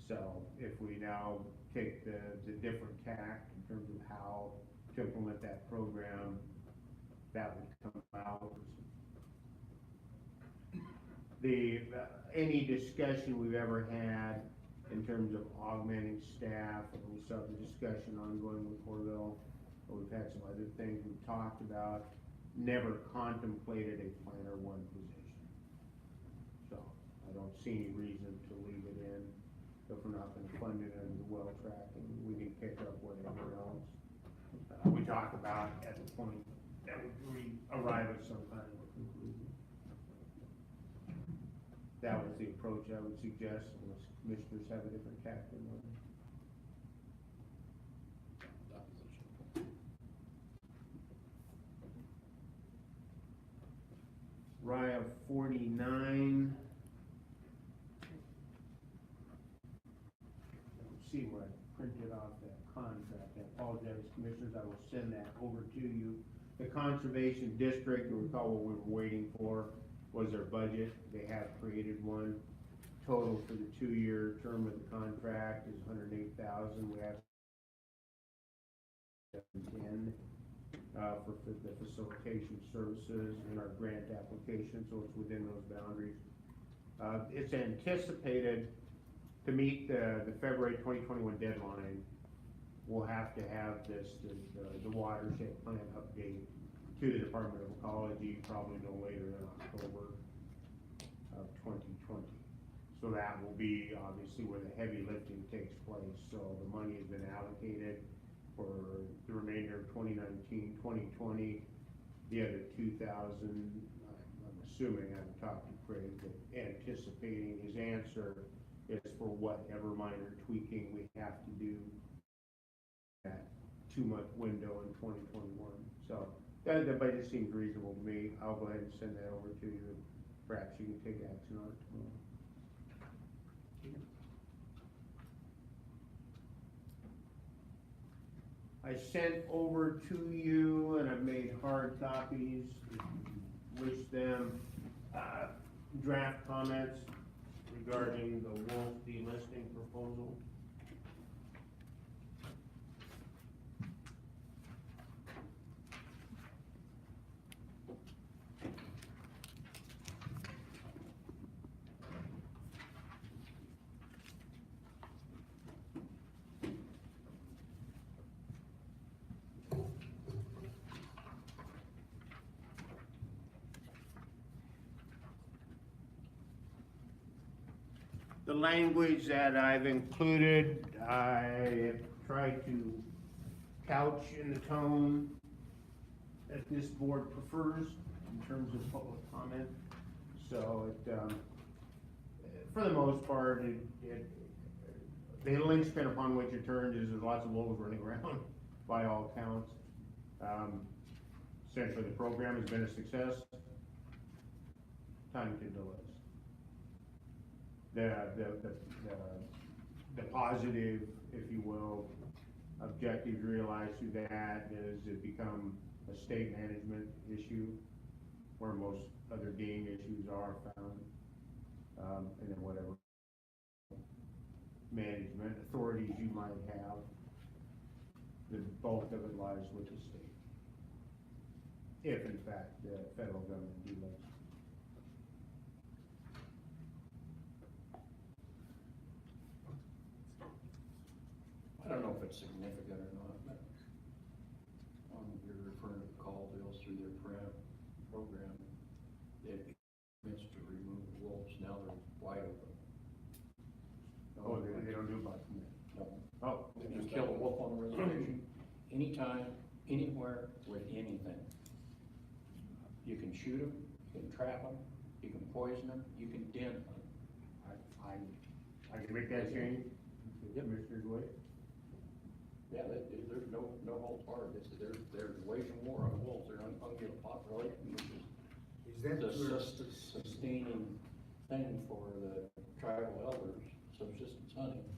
So if we now take the different tack in terms of how to implement that program, that would come out. Any discussion we've ever had in terms of augmenting staff, and we saw the discussion ongoing with Oroville, we've had some other things we've talked about, never contemplated a planner one position. So I don't see any reason to leave it in. If we're not going to fund it under the well tracking, we can pick up whatever else we talk about at the point that we arrive at some kind of a conclusion. That was the approach I would suggest, unless commissioners have a different tact in mind. WRIA 49. Let's see where I printed off that contract. I apologize, commissioners, I will send that over to you. The Conservation District, you'll recall what we were waiting for was their budget. They have created one. Total for the 2-year term of the contract is $108,000. We have 10 for the facilitation services in our grant application, so it's within those boundaries. It's anticipated to meet the February 2021 deadline. We'll have to have the Watershed Plan update to the Department of Ecology probably no later than October of 2020. So that will be obviously where the heavy lifting takes place. So the money has been allocated. for the remainder of 2019, 2020. The other 2,000, I'm assuming, I'm talking to Craig, but anticipating his answer is for whatever minor tweaking we have to do that 2-month window in 2021. So that budget seems reasonable to me. I'll go ahead and send that over to you. Perhaps you can take action on it tomorrow. I sent over to you, and I've made hard copies, wish them, draft comments regarding the wolf delisting proposal. The language that I've included, I have tried to couch in the tone that this board prefers in terms of public comment. So for the most part, the linchpin upon which it turns is there's lots of wolves running around by all counts. Essentially, the program has been a success. Time to delays. The positive, if you will, objectives realized through that is it become a state management issue where most other game issues are found, and then whatever management authorities you might have, the bulk of it lies with the state, if in fact the federal government delays. I don't know if it's significant or not, but you're referring to call deals through their program. It permits to remove wolves, now they're wide open. Oh, they don't do it by permit. No. Oh. If you kill a wolf on the reservation, anytime, anywhere, with anything. You can shoot them, you can trap them, you can poison them, you can den them. I can make that change, Commissioner's way. Yeah, there's no holds barred. They're waging war on wolves. They're ungulated population, which Is that the where- sustaining thing for the tribal elders, subsistence hunting,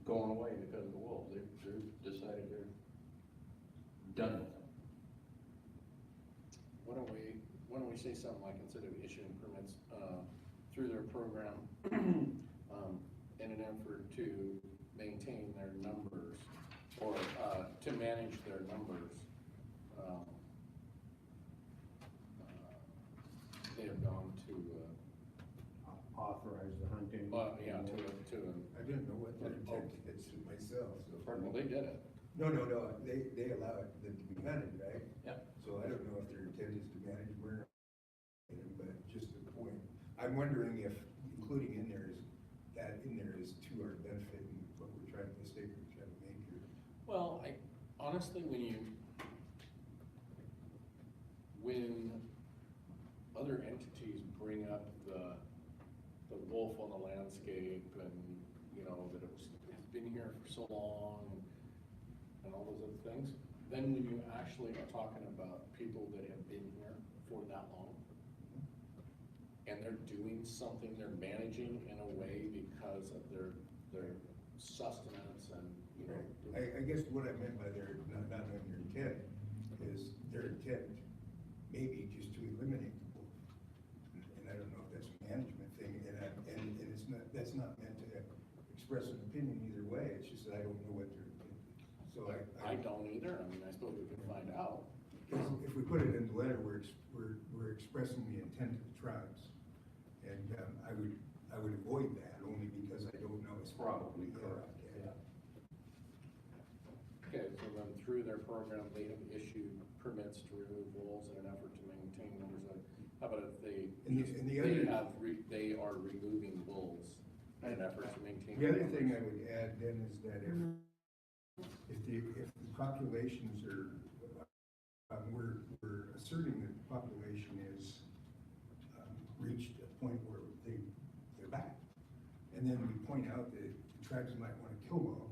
going away because of the wolves. They've decided they're done with them. Why don't we say something like, instead of issuing permits, through their program, in an effort to maintain their numbers, or, to manage their numbers, they have gone to, Authorize the hunting. yeah, I didn't know what their intent is myself, so. well, they did it. No, they allow them to be hunted, right? Yep. So I don't know if their intent is to manage where, but just a point. I'm wondering if including in there is to our benefit and what we're trying, the mistake we're trying to make here. Well, honestly, when other entities bring up the wolf on the landscape and, that it's been here for so long and all those other things, then when you actually are talking about people that have been here for that long, and they're doing something, they're managing in a way because of their sustenance and, I guess what I meant by their, not knowing their intent, is their intent maybe just to eliminate the wolf. And I don't know if that's a management thing, and it's not, that's not meant to express an opinion either way, it's just that I don't know what their intent is. So I don't either. I mean, I suppose we can find out. Because if we put it in the letter, we're expressing the intent of the tribes. And I would avoid that only because I don't know. It's Probably correct, yeah. Okay, so then through their program, they have issued permits to remove wolves in an effort to maintain numbers of, how about if they, they are removing wolves in an effort to maintain. The other numbers? thing I would add then is that if if the populations are, we're asserting that the population is, reached a point where they're back. And then we point out that the tribes might wanna kill them,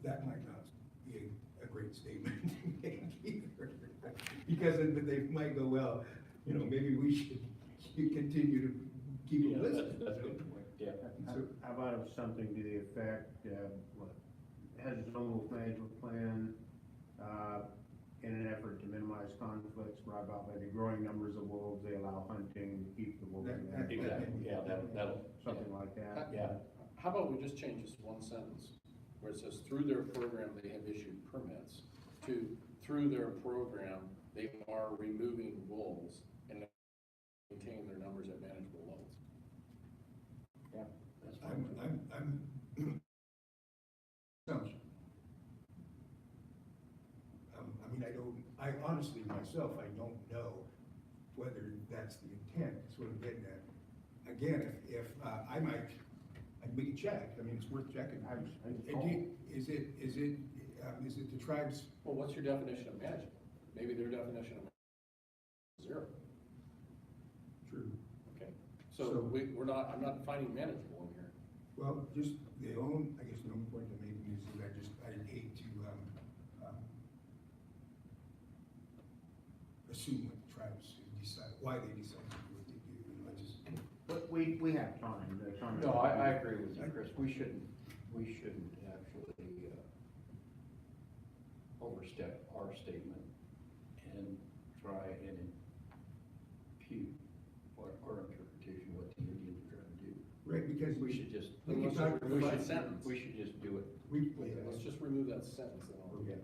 that might not be a great statement to make either. Because then they might go, well, you know, maybe we should continue to keep Yeah, them listed. that's a good point, yeah. How about if something to the effect, has its own wolf management plan, in an effort to minimize conflicts brought about by the growing numbers of wolves, they allow hunting to keep the wolves. That- Exactly, yeah, that'll, Something like that. yeah. How about we just change this one sentence, where it says, through their program, they have issued permits, to, through their program, they are removing wolves and maintain their numbers at manageable levels. Yeah, that's fine. I'm assumption. I mean, I honestly myself, I don't know whether that's the intent, that's what I'm getting at. Again, if I'd make a check, I mean, it's worth checking. Is it the tribes? Well, what's your definition of manageable? Maybe their definition of zero. True. Okay, So- so we're not, I'm not defining manageable in here. Well, just the only, I guess the only point I'm making is that I hate to, assume what the tribes decide, why they decide to do what they do, you know, I just. But we have time, the time. No, I agree with you, Chris, we shouldn't actually, overstep our statement and try and impute our interpretation of what the Indians are trying to do. Right, because We should just, We can Let's talk just remove about- that sentence. we should just do it. Let's just remove that sentence then. Okay.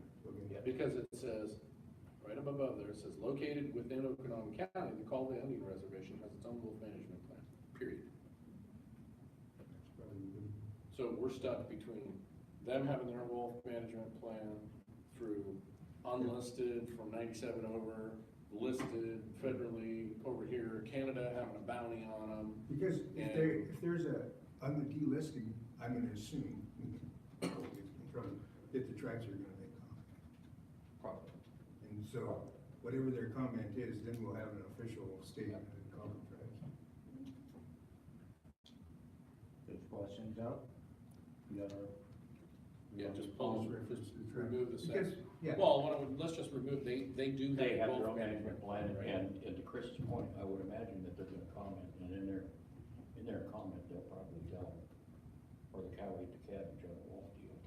Because it says, right up above there, it says, located within Okanogan County, the Call the Indian Reservation has its own wolf management plan, period. That's probably good. So we're stuck between them having their wolf management plan through unlisted from 97 over, listed federally over here, Canada having a bounty on them. Because if there's on the delisting, I'm gonna assume, that the tribes are gonna make comment. Probably. And so, whatever their comment is, then we'll have an official statement of the common tribes. Those questions out? You got our. Yeah, just Paul's pull, reference just to the tribe. remove the Because, sentence. yeah. Well, let's just remove, they do They have have their wolf own management plan, right? and to Chris's point, I would imagine that they're gonna comment, and in their comment, they'll probably tell, or the cow ate the cabbage on the wolf deal.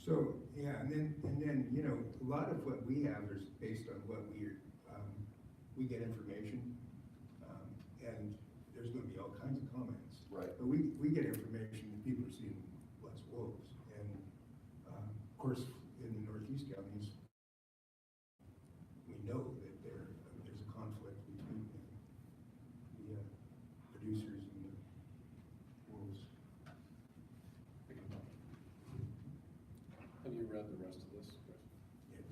So, yeah, and then, you know, a lot of what we have is based on what we get information, and there's gonna be all kinds of comments. Right. But we get information that people are seeing less wolves, and, of course, in the northeast counties, we know that there's a conflict between the producers and the wolves. Have you read the rest of this, Chris?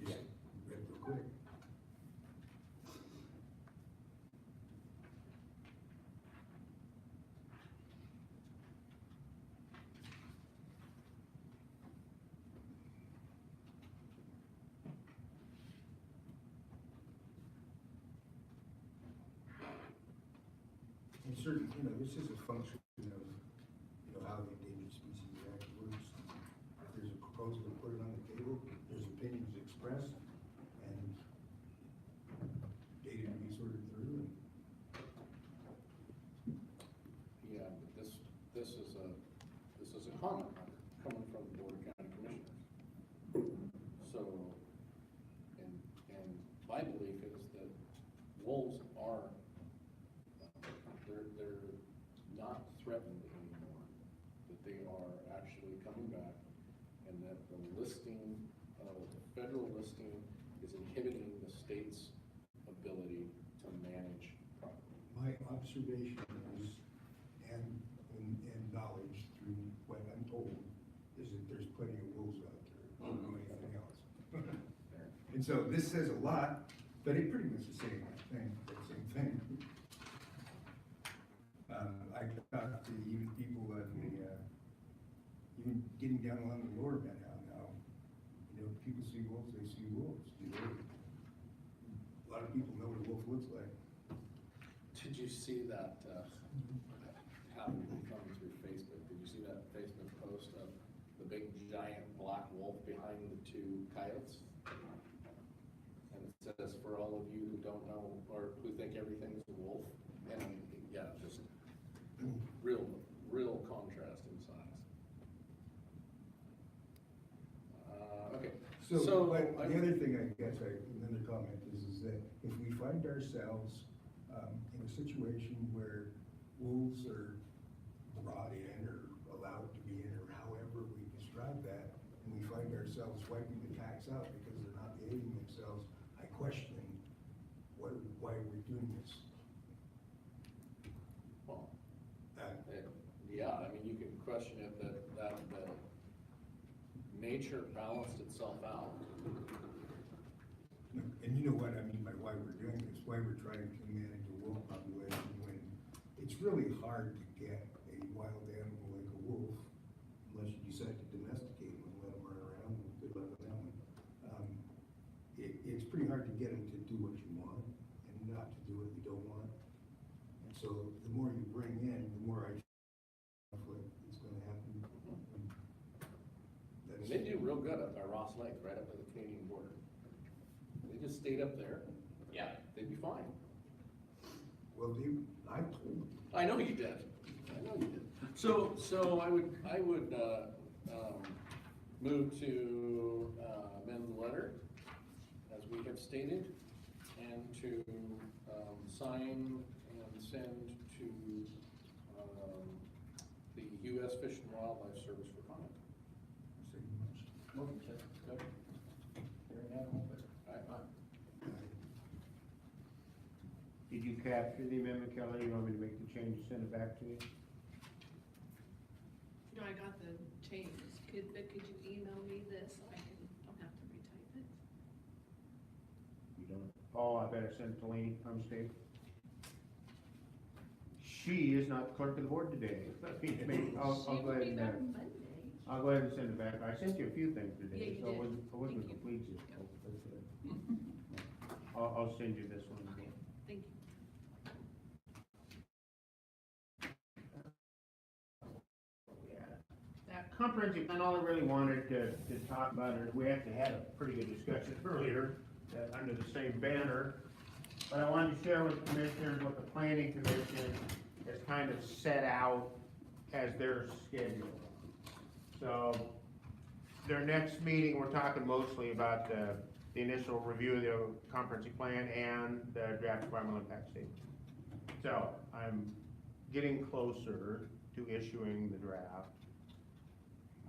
Yeah, just read real quick. And certain, you know, this is a function of, you know, how the Endangered Species Act works. If there's a proposal to put it on the table, there's opinions expressed, and data to be sorted through, and Yeah, but this is a comment coming from the Board of County Commissioners. So, and my belief is that wolves are, they're not threatened anymore, that they are actually coming back, and that the listing, the federal listing is inhibiting the state's ability to manage property. my observation is, and knowledge through what I'm told, is that there's plenty of wolves out there, I don't know anything else. And so this says a lot, but it pretty much the same thing. I talked to even people on the, even getting down along the lower Methow now, people see wolves, they see wolves. A lot of people know what a wolf looks like. Did you see that, happened to come through Facebook, did you see that Facebook post of the big giant black wolf behind the two coyotes? And it says, for all of you who don't know, or who think everything's a wolf, and, yeah, just real contrast in size. Okay, So, but the other thing I guess, another comment is that if we find ourselves, in a situation where wolves are brought in or allowed to be in, or however we describe that, and we find ourselves wiping the tax out because they're not behaving themselves, I question why we're doing this. well, yeah, I mean, you can question it that nature balanced itself out. And you know what I mean by why we're doing this, why we're trying to manage a wolf population when it's really hard to get a wild animal like a wolf unless you decide to domesticate them and let them run around, and good luck with that one. It's pretty hard to get them to do what you want and not to do what you don't want. And so the more you bring in, the more conflict is gonna happen. And they do real good up by Ross Lake, right up to the Canadian border. They just stayed up there, yeah, they'd be fine. Well, I told them. I know you did, So I would, move to, amend the letter, as we have stated, and to, sign and send to, the U.S. Fish and Wildlife Service for comment. Motion second discussion. Hearing none, all in favor? Aye. Did you capture the amendment, Kelly? You want me to make the change and send it back to you? No, I got the changes. Could you email me this so I don't have to retype it? You don't? Oh, I better send it to Lainey, my mistake. She is not the clerk of the board today. I'll go ahead and, I'll go ahead and send it back. I sent you a few things today, Yeah, so you it did. wasn't Thank you. complete yet. That's good. I'll send you this one. Okay, thank you. That comprehensive plan, all I really wanted to talk about it, we actually had a pretty good discussion earlier, under the same banner. But I wanted to share with the commissioners what the planning commission has kind of set out as their schedule. So, their next meeting, we're talking mostly about the initial review of the comprehensive plan and the draft environmental impact statement. So, I'm getting closer to issuing the draft.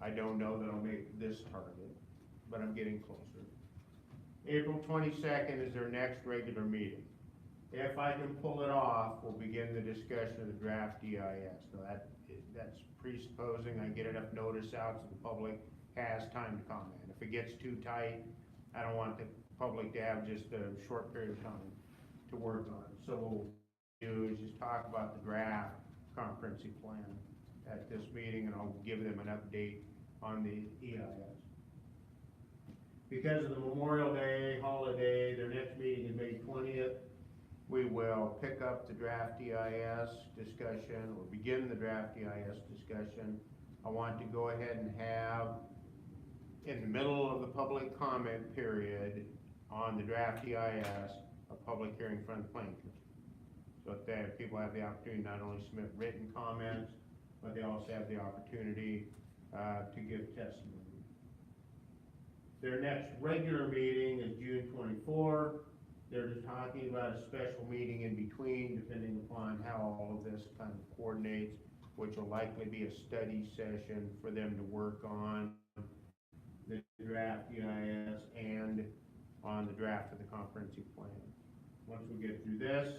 I don't know that I'll make this target, but I'm getting closer. April 22nd is their next regular meeting. If I can pull it off, we'll begin the discussion of the draft DIS. So that's presupposing I get enough notice out so the public has time to comment. If it gets too tight, I don't want the public to have just a short period of time to work on it. So what we'll do is just talk about the draft comprehensive plan at this meeting, and I'll give them an update on the EIS. Because of the Memorial Day holiday, their next meeting is May 20th. We will pick up the draft EIS discussion, or begin the draft EIS discussion. I want to go ahead and have, in the middle of the public comment period on the draft EIS, a public hearing in front of the planning commission. So that people have the opportunity to not only submit written comments, but they also have the opportunity to give testimony. Their next regular meeting is June 24. They're just talking about a special meeting in between, depending upon how all of this kind of coordinates, which will likely be a study session for them to work on the draft EIS and on the draft of the comprehensive plan. Once we get through this,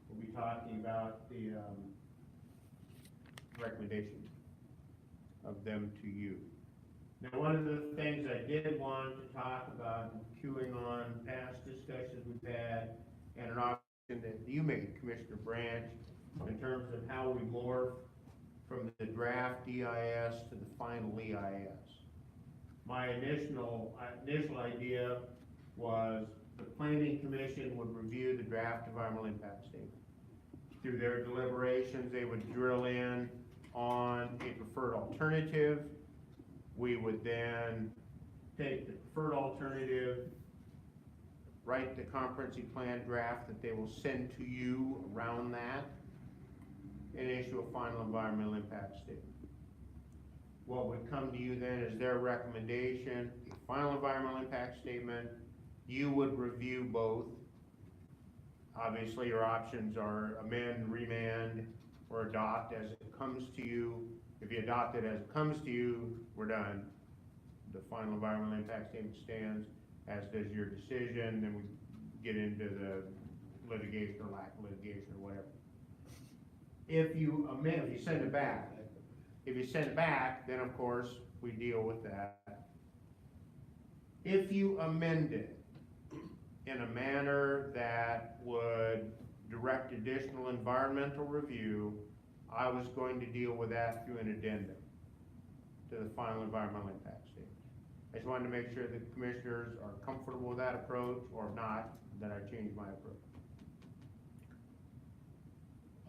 we'll be talking about the recommendation of them to you. Now, one of the things I did want to talk about, queuing on past discussions we've had, and an option that you made, Commissioner Branch, in terms of how we morph from the draft EIS to the final EIS. my initial idea was the planning commission would review the draft environmental impact statement. Through their deliberations, they would drill in on a preferred alternative. We would then take the preferred alternative, write the comprehensive plan draft that they will send to you around that, and issue a final environmental impact statement. What would come to you then is their recommendation, a final environmental impact statement. You would review both. Obviously, your options are amend, remand, or adopt as it comes to you. If you adopt it as it comes to you, we're done. The final environmental impact statement stands, as does your decision, then we get into the litigation or lack of litigation or whatever. If you amend, if you send it back, then of course, we deal with that. If you amend it in a manner that would direct additional environmental review, I was going to deal with that through an addendum to the final environmental impact statement. I just wanted to make sure that the commissioners are comfortable with that approach, or if not, then I change my approach.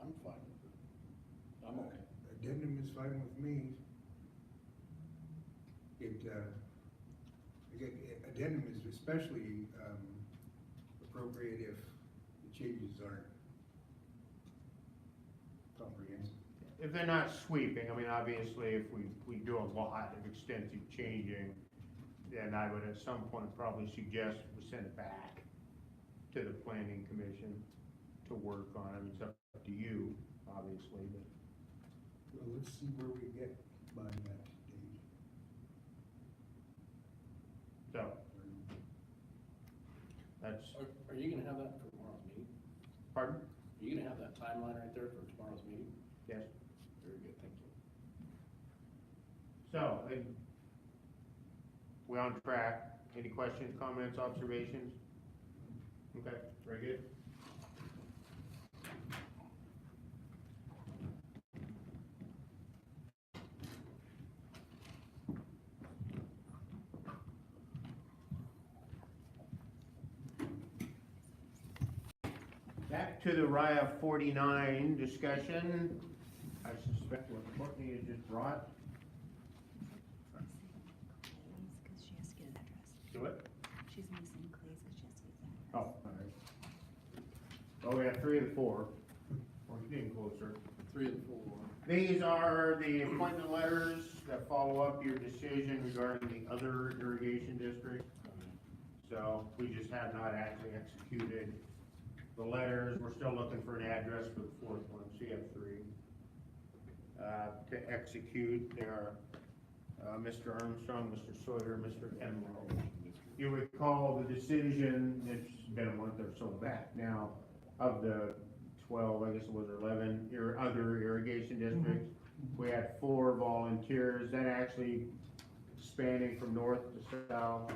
I'm fine with it. I'm okay. Addendum is fine with me. Addendum is especially appropriate if the changes aren't comprehensive. If they're not sweeping, I mean, obviously, if we do a lot of extensive changing, then I would at some point probably suggest we send it back to the planning commission to work on. I mean, it's up to you, obviously, but. Well, let's see where we get by that stage. So, that's, Are you gonna have that for tomorrow's meeting? pardon? Are you gonna have that timeline right there for tomorrow's meeting? Yes. Very good, thank you. So, we on track? Any questions, comments, observations? Okay, very good. Back to the WRIA 49 discussion. I suspect what Courtney has just brought. Because she has to get an address. Do it? She's missing Clay's because she has to get that. Oh, all right. Well, we have 3 of the 4. We're getting closer. 3 of the 4. These are the appointment letters that follow up your decision regarding the other irrigation district. So we just have not actually executed the letters. We're still looking for an address for the 4th one, so you have 3. To execute, there are Mr. Armstrong, Mr. Sawyer, Mr. Emerald. You recall the decision, it's been a month or so back now, of the 12, I guess it was 11, other irrigation districts. We had 4 volunteers, that actually spanning from north to south.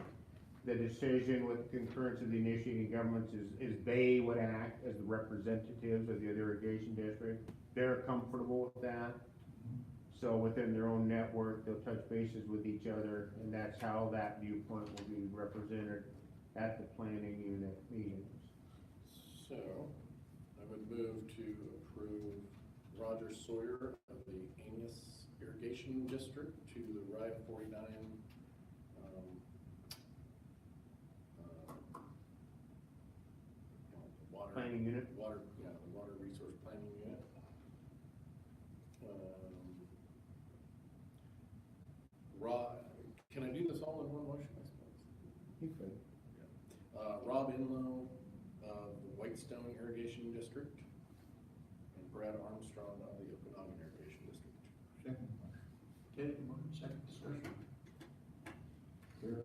The decision with concurrence of the initiating governments is they would act as the representatives of the other irrigation district. They're comfortable with that. So within their own network, they'll touch bases with each other, and that's how that viewpoint will be represented at the planning unit meetings. So, I would move to approve Roger Sawyer of the Amos Irrigation District to the WRIA 49 water Planning unit. the water resource planning unit. Can I do this all in one motion, I suppose? You could. Rob Inlow of the Whitestone Irrigation District, and Brad Armstrong of the Okanogan Irrigation District. Second. Okay, second discussion. Sure.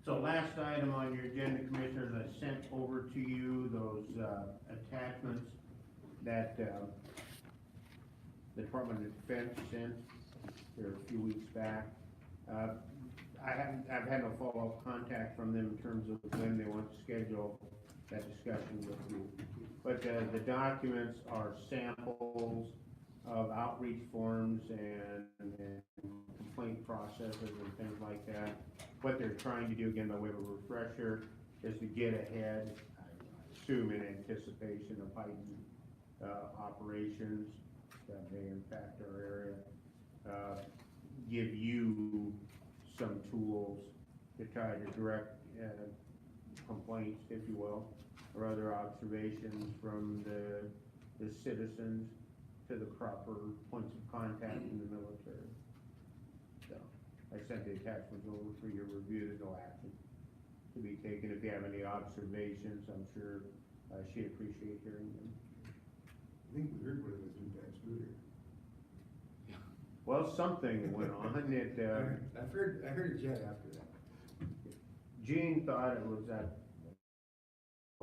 So last item on your agenda, Commissioners, I sent over to you those attachments that the Department of Defense sent here a few weeks back. I've had no follow-up contact from them in terms of when they want to schedule that discussion with you. But the documents are samples of outreach forms and complaint processes and things like that. What they're trying to do, again, by way of a refresher, is to get ahead, I assume in anticipation of heightened operations that may impact our area. Give you some tools to try to direct complaints, if you will, or other observations from the citizens to the proper points of contact in the military. So, I sent the attachments over for your review. There's no action to be taken. If you have any observations, I'm sure she'd appreciate hearing them. I think we heard what it was impacts earlier. Well, something went on. I heard a jet after that. Gene thought it was that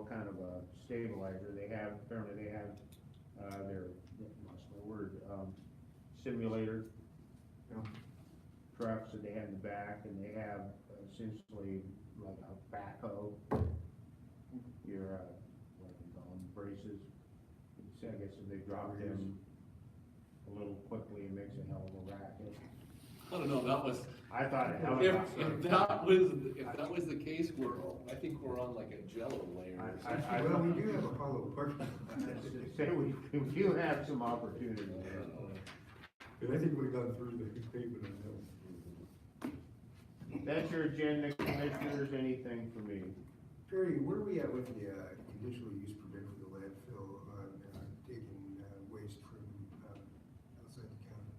kind of a stabilizer. Apparently they have their, lost my word, simulator trucks that they had in the back, and they have essentially like a backhoe. Your, what do you call them, braces. I guess if they drop them a little quickly, it makes a hell of a racket. I don't know, that was, I thought a if that was the case, I think we're on like a jello layer or something. Well, we do have a hollow parking lot. Say we do have some opportunity. But I think we've gone through the pavement on that. That's your agenda, commissioners. Anything for me? Perry, where are we at with the conditional use permit for the landfill on taking waste from outside the county?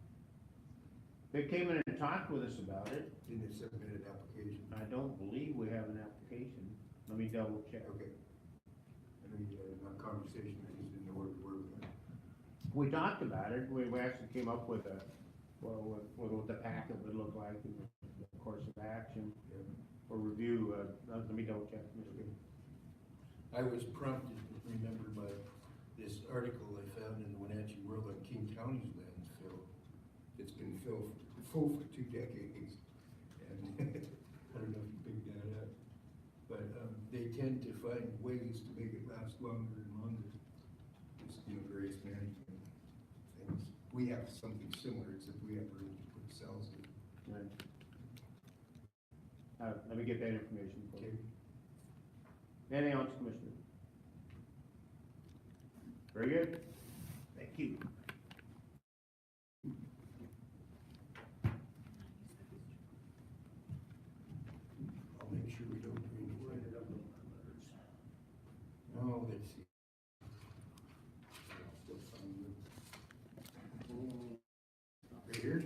They came in and talked with us about it. Didn't they submit an application? I don't believe we have an application. Let me double check. Okay. I know you had a conversation, I just didn't know where we were with that. We talked about it. We actually came up with what the packet would look like in the course of action for review. Let me double check. I was prompted to remember by this article I found in the Wenatchee World on King County's landfill. It's been full for 2 decades, and I don't know if you picked that up, but they tend to find ways to make it last longer and longer. Just, various management things. We have something similar, except we have room to put cells in. Right. Let me get that information for you. Okay. Anything else, Commissioner? Very good. Thank you. I'll make sure we don't do anything. No, let's see. Right here?